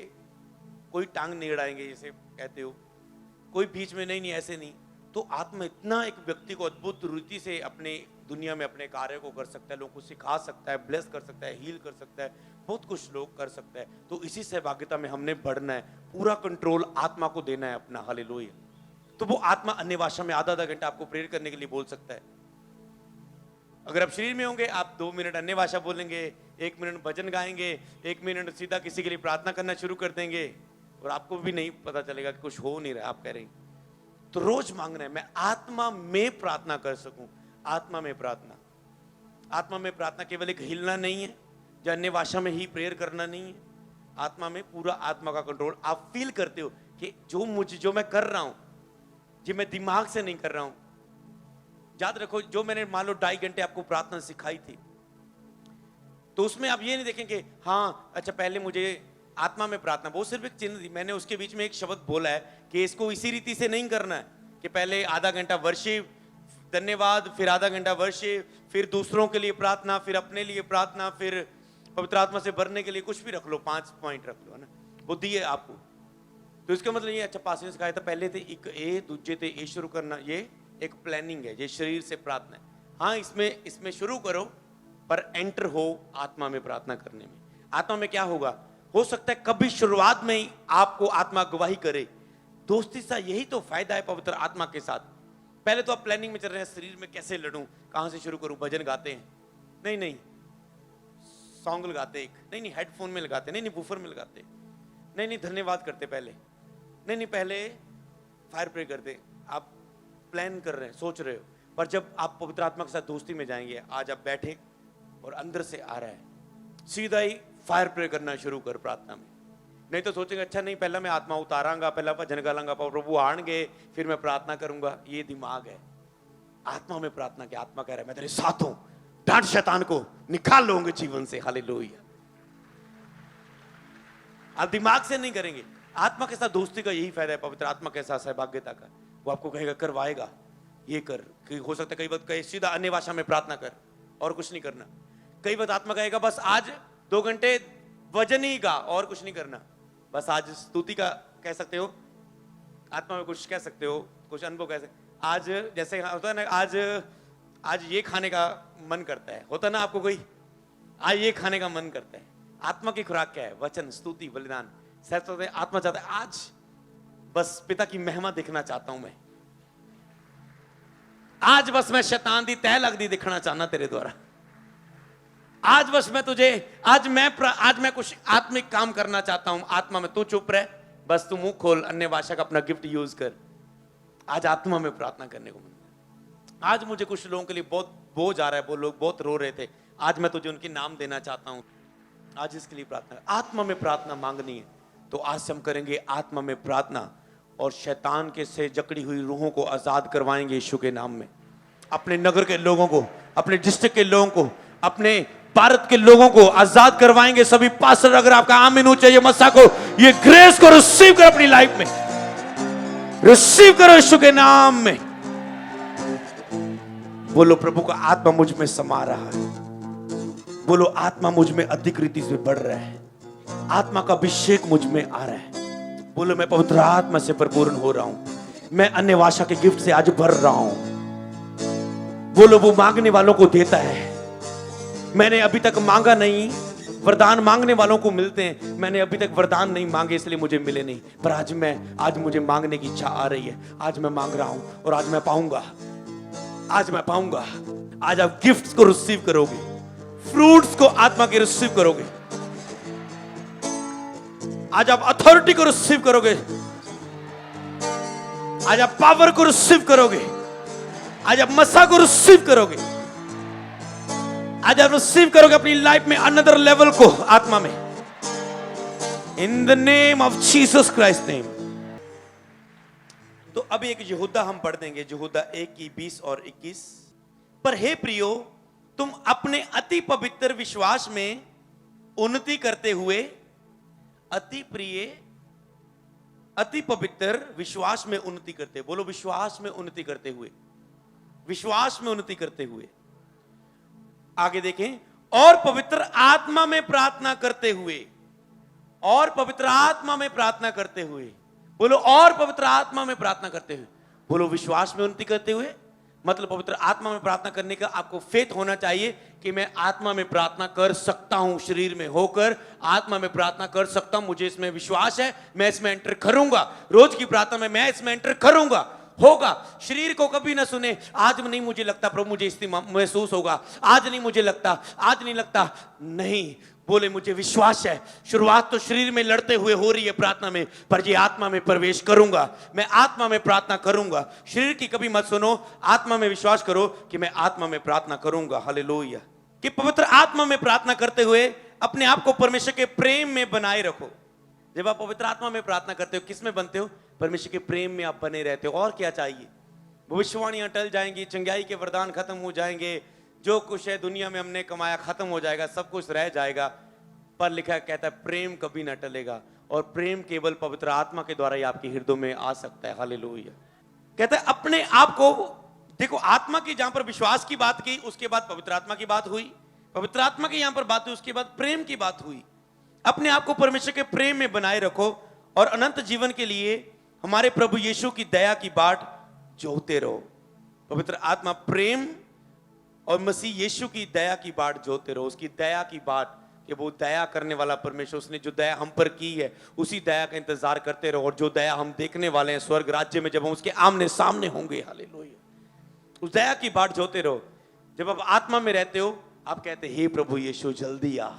कोई टांग नहीं अड़ाएंगे जैसे कहते हो, कोई बीच में नहीं ऐसे नहीं, तो आत्मा इतना एक व्यक्ति को अद्भुत रीति से अपने दुनिया में अपने कार्य को कर सकता है, लोगों को सिखा सकता है, ब्लेस कर सकता है, हील कर सकता है, बहुत कुछ लोग कर सकता है। तो इसी सहभागिता में हमने बढ़ना है, पूरा कंट्रोल आत्मा को देना है अपना। हालेलुया। तो वो आत्मा अन्य भाषा में आधा घंटा आपको प्रेयर करने के लिए बोल सकता है। अगर आप शरीर में होंगे, आप 2 मिनट अन्य भाषा बोलेंगे, 1 मिनट भजन गाएंगे, 1 मिनट सीधा किसी के लिए प्रार्थना करना शुरू कर देंगे, और आपको भी नहीं पता चलेगा कि कुछ हो नहीं रहा। आप कह रहे हैं तो रोज मांगना है मैं आत्मा में प्रार्थना कर सकूं। आत्मा में प्रार्थना, आत्मा में प्रार्थना केवल एक हिलना नहीं है, या अन्य भाषा में ही प्रेयर करना नहीं है। आत्मा में पूरा आत्मा का कंट्रोल। आप फील करते हो कि जो मैं कर रहा हूं, ये मैं दिमाग से नहीं कर रहा हूं। याद रखो, जो मैंने मान लो 2.5 घंटे आपको प्रार्थना सिखाई थी, तो उसमें आप ये नहीं देखेंगे हाँ अच्छा पहले मुझे आत्मा में प्रार्थना, वो सिर्फ एक चिन्ह थी। मैंने उसके बीच में एक शब्द बोला है कि इसको इसी रीति से नहीं करना है कि पहले आधा घंटा वर्शिप, धन्यवाद, फिर आधा घंटा वर्शिप, फिर दूसरों के लिए प्रार्थना, फिर अपने लिए प्रार्थना, फिर पवित्र आत्मा से भरने के लिए कुछ भी रख लो, 5 पॉइंट रख लो, है ना, वो दिए आपको। तो इसका मतलब ये अच्छा पास ने सिखाया था, पहले थे एक ए, दूसरे थे ए शुरू करना, ये एक प्लानिंग है, ये शरीर से प्रार्थना है। हाँ इसमें शुरू करो, पर एंटर हो आत्मा में प्रार्थना करने में। आत्मा में क्या होगा, हो सकता है कभी शुरुआत में ही आपको आत्मा गवाही करे। दोस्ती सा यही तो फायदा है पवित्र आत्मा के साथ। पहले तो आप प्लानिंग में चल रहे हैं, शरीर में कैसे लड़ूं, कहां से शुरू करूं, भजन गाते हैं, नहीं सॉन्ग लगाते, एक नहीं हेडफोन में लगाते, नहीं बूफर में लगाते, नहीं धन्यवाद करते, पहले पहले फायर प्रे करते। आप प्लान कर रहे हैं, सोच रहे हो, पर जब आप पवित्र आत्मा के साथ दोस्ती में जाएंगे, आज आप बैठे और अंदर से आ रहा है, सीधा ही फायर प्रे करना शुरू कर प्रार्थना में। नहीं तो सोचेंगे अच्छा नहीं पहला मैं आत्मा उतारांगा, पहला भजन गालांगा, प्रभु आएंगे, फिर मैं प्रार्थना करूंगा। ये दिमाग है। आत्मा में प्रार्थना के आत्मा कह रहा है मैं तेरे साथ हूं, डांट शैतान को, निकाल लोगे जीवन से। हालेलुया। आप दिमाग से नहीं करेंगे, आत्मा के साथ दोस्ती का यही फायदा है, पवित्र आत्मा के साथ सहभागिता का। वो आपको कहेगा करवाएगा, ये कर। हो सकता है कई बार कहे सीधा अन्य भाषा में प्रार्थना कर और कुछ नहीं करना। कई बार आत्मा कहेगा बस आज 2 घंटे वजन ही का, और कुछ नहीं करना, बस आज स्तुति का कह सकते हो, आत्मा में कुछ कह सकते हो, कुछ अनुभव कह सकते। आज जैसे होता है ना, आज ये खाने का मन करता है, होता ना आपको कोई, आज ये खाने का मन करता है। आत्मा की खुराक क्या है, वचन, स्तुति, बलिदान। सहज आत्मा चाहता है आज बस पिता की महिमा देखना चाहता हूं मैं, आज बस मैं शैतान दी तह लगदी दिखना चाहना तेरे द्वारा, आज बस मैं तुझे, आज मैं कुछ आत्मिक काम करना चाहता हूं आत्मा में। तू चुप रह, बस तू मुंह खोल, अन्य भाषा का अपना गिफ्ट यूज कर। आज आत्मा में प्रार्थना करने को मन। आज मुझे कुछ लोगों के लिए बहुत बोझ आ रहा है, वो लोग बहुत रो रहे थे, आज मैं तुझे उनके नाम देना चाहता हूं, आज इसके लिए प्रार्थना। आत्मा में प्रार्थना मांगनी है, तो आज से हम करेंगे आत्मा में प्रार्थना, और शैतान के से जकड़ी हुई रूहों को आजाद करवाएंगे यीशु के नाम में। अपने नगर के लोगों को, अपने डिस्ट्रिक्ट के लोगों को, अपने भारत के लोगों को आजाद करवाएंगे। सभी पास्टर अगर आपका आमीन हो चाहिए, मसा को, ये ग्रेस को रिसीव कर अपनी लाइफ में, रिसीव करो यीशु के नाम में। बोलो प्रभु का आत्मा मुझ में समा रहा है, बोलो आत्मा मुझ में अधिक रीति से बढ़ रहा है, आत्मा का अभिषेक मुझ में आ रहा है। बोलो मैं पवित्र आत्मा से परिपूर्ण हो रहा हूं, मैं अन्य भाषा के गिफ्ट से आज भर रहा हूं। बोलो वो मांगने वालों को देता है। मैंने अभी तक मांगा नहीं, वरदान मांगने वालों को मिलते हैं, मैंने अभी तक वरदान नहीं मांगे इसलिए मुझे मिले नहीं, पर आज मुझे मांगने की इच्छा आ रही है। आज मैं मांग रहा हूं और आज मैं पाऊंगा, आज मैं पाऊंगा। आज आप गिफ्ट्स को रिसीव करोगे, फ्रूट्स को आत्मा के रिसीव करोगे, आज आप अथॉरिटी को रिसीव करोगे, आज आप पावर को रिसीव करोगे, आज आप मसा को रिसीव करोगे, आज आप रिसीव करोगे अपनी लाइफ में अनदर लेवल को आत्मा में, in the name of Jesus Christ name. तो अभी एक यहूदा हम पढ़ देंगे, यहूदा 1 की 20 और 21। पर हे प्रियो, तुम अपने अति पवित्र विश्वास में उन्नति करते हुए, अति पवित्र विश्वास में उन्नति करते, बोलो विश्वास में उन्नति करते हुए, विश्वास में उन्नति करते हुए। आगे देखें, और पवित्र आत्मा में प्रार्थना करते हुए, और पवित्र आत्मा में प्रार्थना करते हुए, बोलो और पवित्र आत्मा में प्रार्थना करते हुए। बोलो विश्वास में उन्नति करते हुए, मतलब पवित्र आत्मा में प्रार्थना करने का आपको फेथ होना चाहिए कि मैं आत्मा में प्रार्थना कर सकता हूं, शरीर में होकर आत्मा में प्रार्थना कर सकता हूं, मुझे इसमें विश्वास है, मैं इसमें एंटर करूंगा। रोज की प्रार्थना में मैं इसमें एंटर करूंगा, होगा। शरीर को कभी ना सुने, आज नहीं मुझे लगता प्रभु मुझे इस महसूस होगा, आज नहीं मुझे लगता, आज नहीं लगता, नहीं। बोले मुझे विश्वास है, शुरुआत तो शरीर में लड़ते हुए हो रही है प्रार्थना में, पर ये आत्मा में प्रवेश करूंगा, मैं आत्मा में प्रार्थना करूंगा। शरीर की कभी मत सुनो, आत्मा में विश्वास करो कि मैं आत्मा में प्रार्थना करूंगा। हालेलुया। कि पवित्र आत्मा में प्रार्थना करते हुए अपने आप को परमेश्वर के प्रेम में बनाए रखो। जब आप पवित्र आत्मा में प्रार्थना करते हो, किस में बनते हो? परमेश्वर के प्रेम में आप बने रहते हो। और क्या चाहिए? भविष्यवाणियां टल जाएंगी, चंगाई के वरदान खत्म हो जाएंगे, जो कुछ है दुनिया में हमने कमाया खत्म हो जाएगा, सब कुछ रह जाएगा, पर लिखा कहता है प्रेम कभी ना टलेगा। और प्रेम केवल पवित्र आत्मा के द्वारा ही आपके हृदय में आ सकता है। हालेलुया। कहता है अपने आप को देखो, आत्मा की जहां पर विश्वास की बात की, उसके बाद पवित्र आत्मा की बात हुई, पवित्र आत्मा की यहां पर बात हुई, उसके बाद प्रेम की बात हुई। अपने आप को परमेश्वर के प्रेम में बनाए रखो और अनंत जीवन के लिए हमारे प्रभु यीशु की दया की बाट जोहते रहो। पवित्र आत्मा प्रेम और मसीह यीशु की दया की बाट जोहते रहो, उसकी दया की बाट, कि वो दया करने वाला परमेश्वर, उसने जो दया हम पर की है उसी दया का इंतजार करते रहो। और जो दया हम देखने वाले हैं स्वर्ग राज्य में, जब हम उसके आमने सामने होंगे, हालेलुया, उस दया की बाट जोहते रहो। जब आप आत्मा में रहते हो, आप कहते हे प्रभु यीशु जल्दी आ,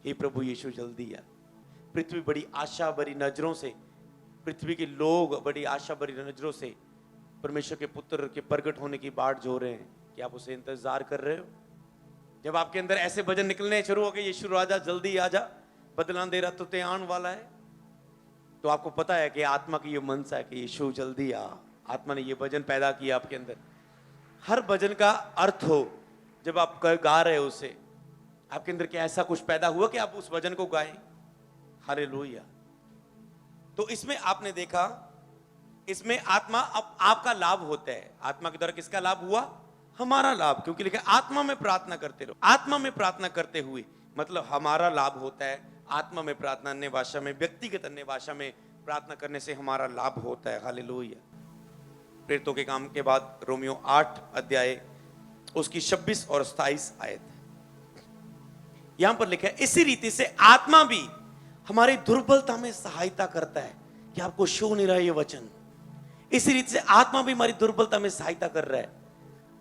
हे प्रभु यीशु जल्दी आ। पृथ्वी बड़ी आशा भरी नजरों से, पृथ्वी के लोग बड़ी आशा भरी नजरों से परमेश्वर के पुत्र के प्रकट होने की बाट जो रहे हैं। क्या आप उसे इंतजार कर रहे हो? जब आपके अंदर ऐसे भजन निकलने शुरू हो गए, यीशु राजा जल्दी आजा, बदला दे रहा तो ते आने वाला है, तो आपको पता है कि आत्मा की ये मनसा है कि यीशु जल्दी आ। आत्मा ने ये भजन पैदा किया आपके अंदर। हर भजन का अर्थ हो, जब आप गा रहे हो उसे, आपके अंदर क्या ऐसा कुछ पैदा हुआ कि आप उस भजन को गाएं? हालेलुया। तो इसमें आपने देखा, इसमें आत्मा अब आपका लाभ होता है। आत्मा के द्वारा किसका लाभ हुआ? हमारा लाभ, क्योंकि लिखा आत्मा में प्रार्थना करते रहो। आत्मा में प्रार्थना करते हुए मतलब हमारा लाभ होता है। आत्मा में प्रार्थना, अन्य भाषा में, व्यक्तिगत अन्य भाषा में प्रार्थना करने से हमारा लाभ होता है। हालेलुया। प्रेरितों के काम के बाद रोमियो 8 अध्याय उसकी 26 और 27 आयत यहां पर लिखा है, इसी रीति से आत्मा भी हमारी दुर्बलता में सहायता करता है। कि आपको शो नहीं रहा ये वचन? इसी रीति से आत्मा भी हमारी दुर्बलता में सहायता कर रहा है।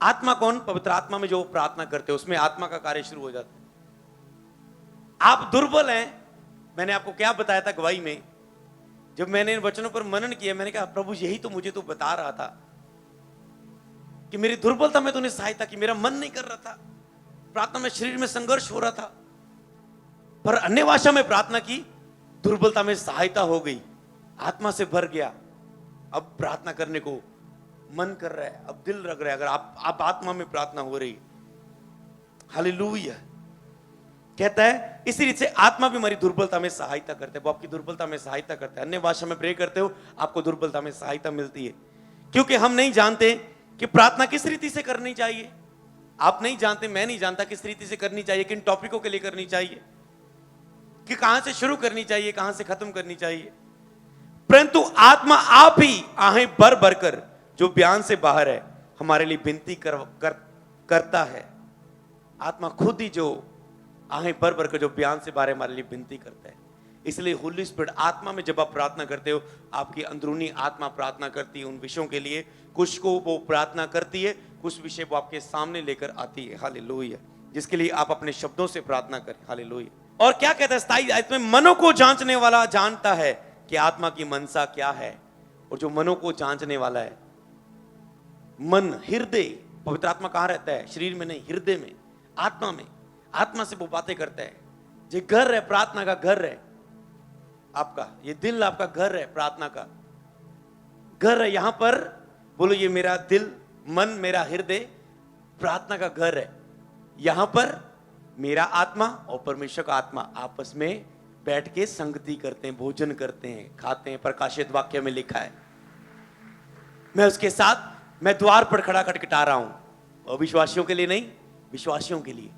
आत्मा कौन? पवित्र आत्मा में जो प्रार्थना करते हैं उसमें आत्मा का कार्य शुरू हो जाता है। आप दुर्बल हैं। मैंने आपको क्या बताया था गवाही में, जब मैंने इन वचनों पर मनन किया, मैंने कहा प्रभु यही तो मुझे तो बता रहा था कि मेरी दुर्बलता में तूने सहायता की। मेरा मन नहीं कर रहा था, प्रार्थना में शरीर में संघर्ष हो रहा था, पर अन्य भाषा में प्रार्थना की, दुर्बलता में सहायता हो गई, आत्मा से भर गया। अब प्रार्थना करने को मन कर रहा है, अब दिल लग रहा है। अगर आप आत्मा में प्रार्थना हो रही, हालेलुया। कहता है इसी रीति से आत्मा भी हमारी दुर्बलता में सहायता करते हैं। वो आपकी दुर्बलता में सहायता करता है। अन्य भाषा में प्रे करते हो, आपको दुर्बलता में सहायता मिलती है, क्योंकि हम नहीं जानते कि प्रार्थना किस रीति से करनी चाहिए। आप नहीं जानते, मैं नहीं जानता किस रीति से करनी चाहिए, किन टॉपिकों के लिए करनी चाहिए। कि कहां से शुरू करनी चाहिए, कहां से खत्म करनी चाहिए। परंतु आत्मा आप ही आहें भर भर कर जो बयान से बाहर है हमारे लिए विनती करता है। आत्मा खुद ही जो आहें भर भर कर जो बयान से बाहर हमारे लिए विनती करता है। इसलिए होली स्पिरिट आत्मा में जब आप प्रार्थना करते हो, आपकी अंदरूनी आत्मा प्रार्थना करती है उन विषयों के लिए। कुछ को वो प्रार्थना करती है, कुछ विषय वो आपके सामने लेकर आती है। हालेलुया। जिसके लिए आप अपने शब्दों से प्रार्थना करें। हालेलुया। और क्या कहता है 27 आयत में, मनों को जांचने वाला जानता है कि आत्मा की मनसा क्या है। और जो मनों को जांचने वाला है, मन, हृदय, पवित्र आत्मा कहां रहता है? शरीर में नहीं, हृदय में, आत्मा में। आत्मा से वो बातें करता है। ये घर है, प्रार्थना का घर है आपका। ये दिल आपका घर है, प्रार्थना का घर है। यहां पर बोलो, ये मेरा दिल, मन, मेरा हृदय प्रार्थना का घर है। यहां पर मेरा आत्मा और परमेश्वर का आत्मा आपस में बैठ के संगति करते हैं, भोजन करते हैं, खाते हैं। प्रकाशित वाक्य में लिखा है, मैं उसके साथ, मैं द्वार पर खड़ा खटखटा रहा हूं। अविश्वासियों के लिए नहीं, विश्वासियों के लिए।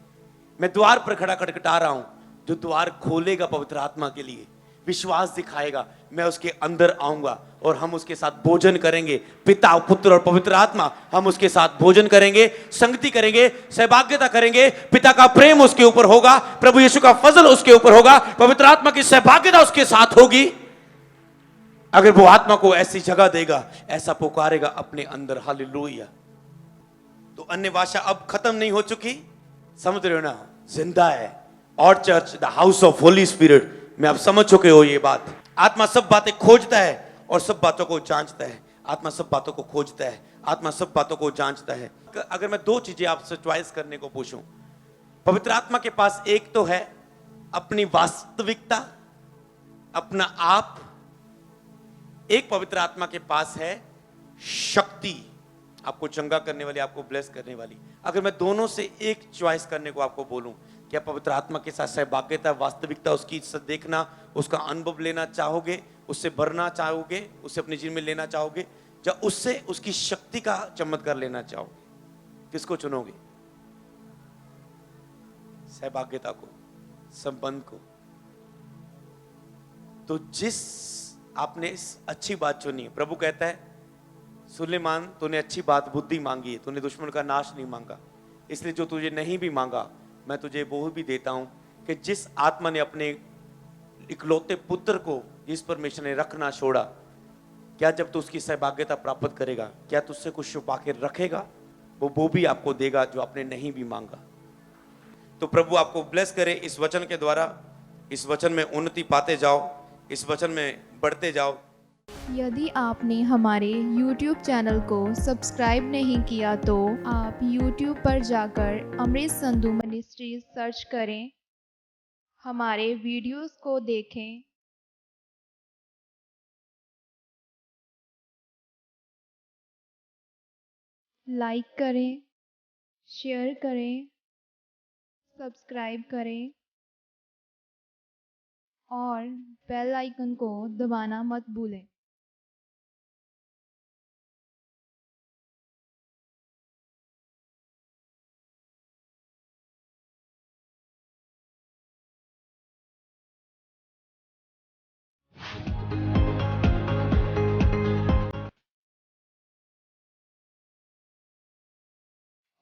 मैं द्वार पर खड़ा खटखटा रहा हूं। जो द्वार खोलेगा पवित्र आत्मा के लिए, विश्वास दिखाएगा, मैं उसके अंदर आऊंगा और हम उसके साथ भोजन करेंगे। पिता, पुत्र और पवित्र आत्मा, हम उसके साथ भोजन करेंगे, संगति करेंगे, सहभागिता करेंगे। पिता का प्रेम उसके ऊपर होगा, प्रभु यीशु का फजल उसके ऊपर होगा, पवित्र आत्मा की सहभागिता उसके साथ होगी। अगर वो आत्मा को ऐसी जगह देगा, ऐसा पुकारेगा अपने अंदर। हालेलुया। तो अन्य भाषा अब खत्म नहीं हो चुकी, समझ रहे हो ना? जिंदा है। और church the house of Holi spirit में आप समझ चुके हो ये बात। आत्मा सब बातें खोजता है और सब बातों को जांचता है। आत्मा सब बातों को खोजता है, आत्मा सब बातों को जांचता है। अगर मैं दो चीजें आपसे चॉइस करने को पूछूं, पवित्र आत्मा के पास एक तो है अपनी वास्तविकता, अपना आप। एक पवित्र आत्मा के पास है शक्ति, आपको चंगा करने वाली, आपको ब्लेस करने वाली। अगर मैं दोनों से एक चॉइस करने को आपको बोलूं, क्या पवित्र आत्मा के साथ सहभागिता, वास्तविकता उसकी देखना, उसका अनुभव लेना चाहोगे, उससे भरना चाहोगे, उसे अपने जीवन में लेना चाहोगे, या उससे उसकी शक्ति का चमत्कार लेना चाहोगे? किसको चुनोगे? सहभागिता को, संबंध को। तो जिस आपने इस अच्छी बात चुनी है, प्रभु कहता है, सुलेमान तूने अच्छी बात, बुद्धि मांगी है, तूने दुश्मन का नाश नहीं मांगा, इसलिए जो तुझे नहीं भी मांगा मैं तुझे वो भी देता हूं। कि जिस आत्मा ने अपने इकलौते पुत्र को, जिस परमेश्वर ने रखना छोड़ा, क्या जब तू उसकी सहभागिता प्राप्त करेगा, क्या तुझसे कुछ छुपा के रखेगा? वो भी आपको देगा जो आपने नहीं भी मांगा। तो प्रभु आपको ब्लेस करे इस वचन के द्वारा। इस वचन में उन्नति पाते जाओ, इस वचन में बढ़ते जाओ। यदि आपने हमारे YouTube चैनल को सब्सक्राइब नहीं किया तो आप YouTube पर जाकर अमृत संधू मिनिस्ट्रीज सर्च करें, हमारे वीडियोस को देखें। लाइक करें, शेयर करें, सब्सक्राइब करें और बेल आइकन को दबाना मत भूलें।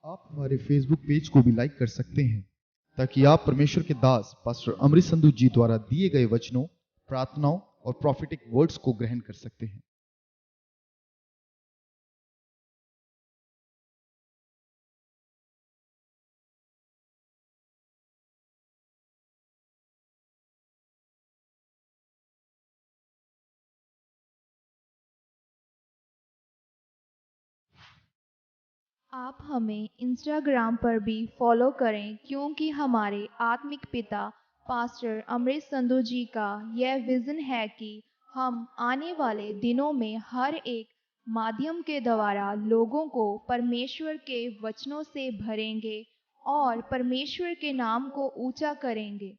आप हमारे फेसबुक पेज को भी लाइक कर सकते हैं ताकि आप परमेश्वर के दास पास्टर अमृत संधू जी द्वारा दिए गए वचनों, प्रार्थनाओं और प्रॉफिटिक वर्ड्स को ग्रहण कर सकते हैं। आप हमें इंस्टाग्राम पर भी फॉलो करें, क्योंकि हमारे आत्मिक पिता पास्टर अमृत संधू जी का यह विज़न है कि हम आने वाले दिनों में हर एक माध्यम के द्वारा लोगों को परमेश्वर के वचनों से भरेंगे और परमेश्वर के नाम को ऊंचा करेंगे।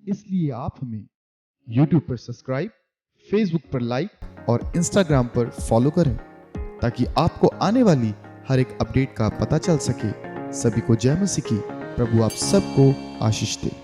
इसलिए आप हमें YouTube पर सब्सक्राइब, फेसबुक पर लाइक और इंस्टाग्राम पर फॉलो करें ताकि आपको आने वाली हर एक अपडेट का पता चल सके। सभी को जय मसीह की। प्रभु आप सबको आशीष दे।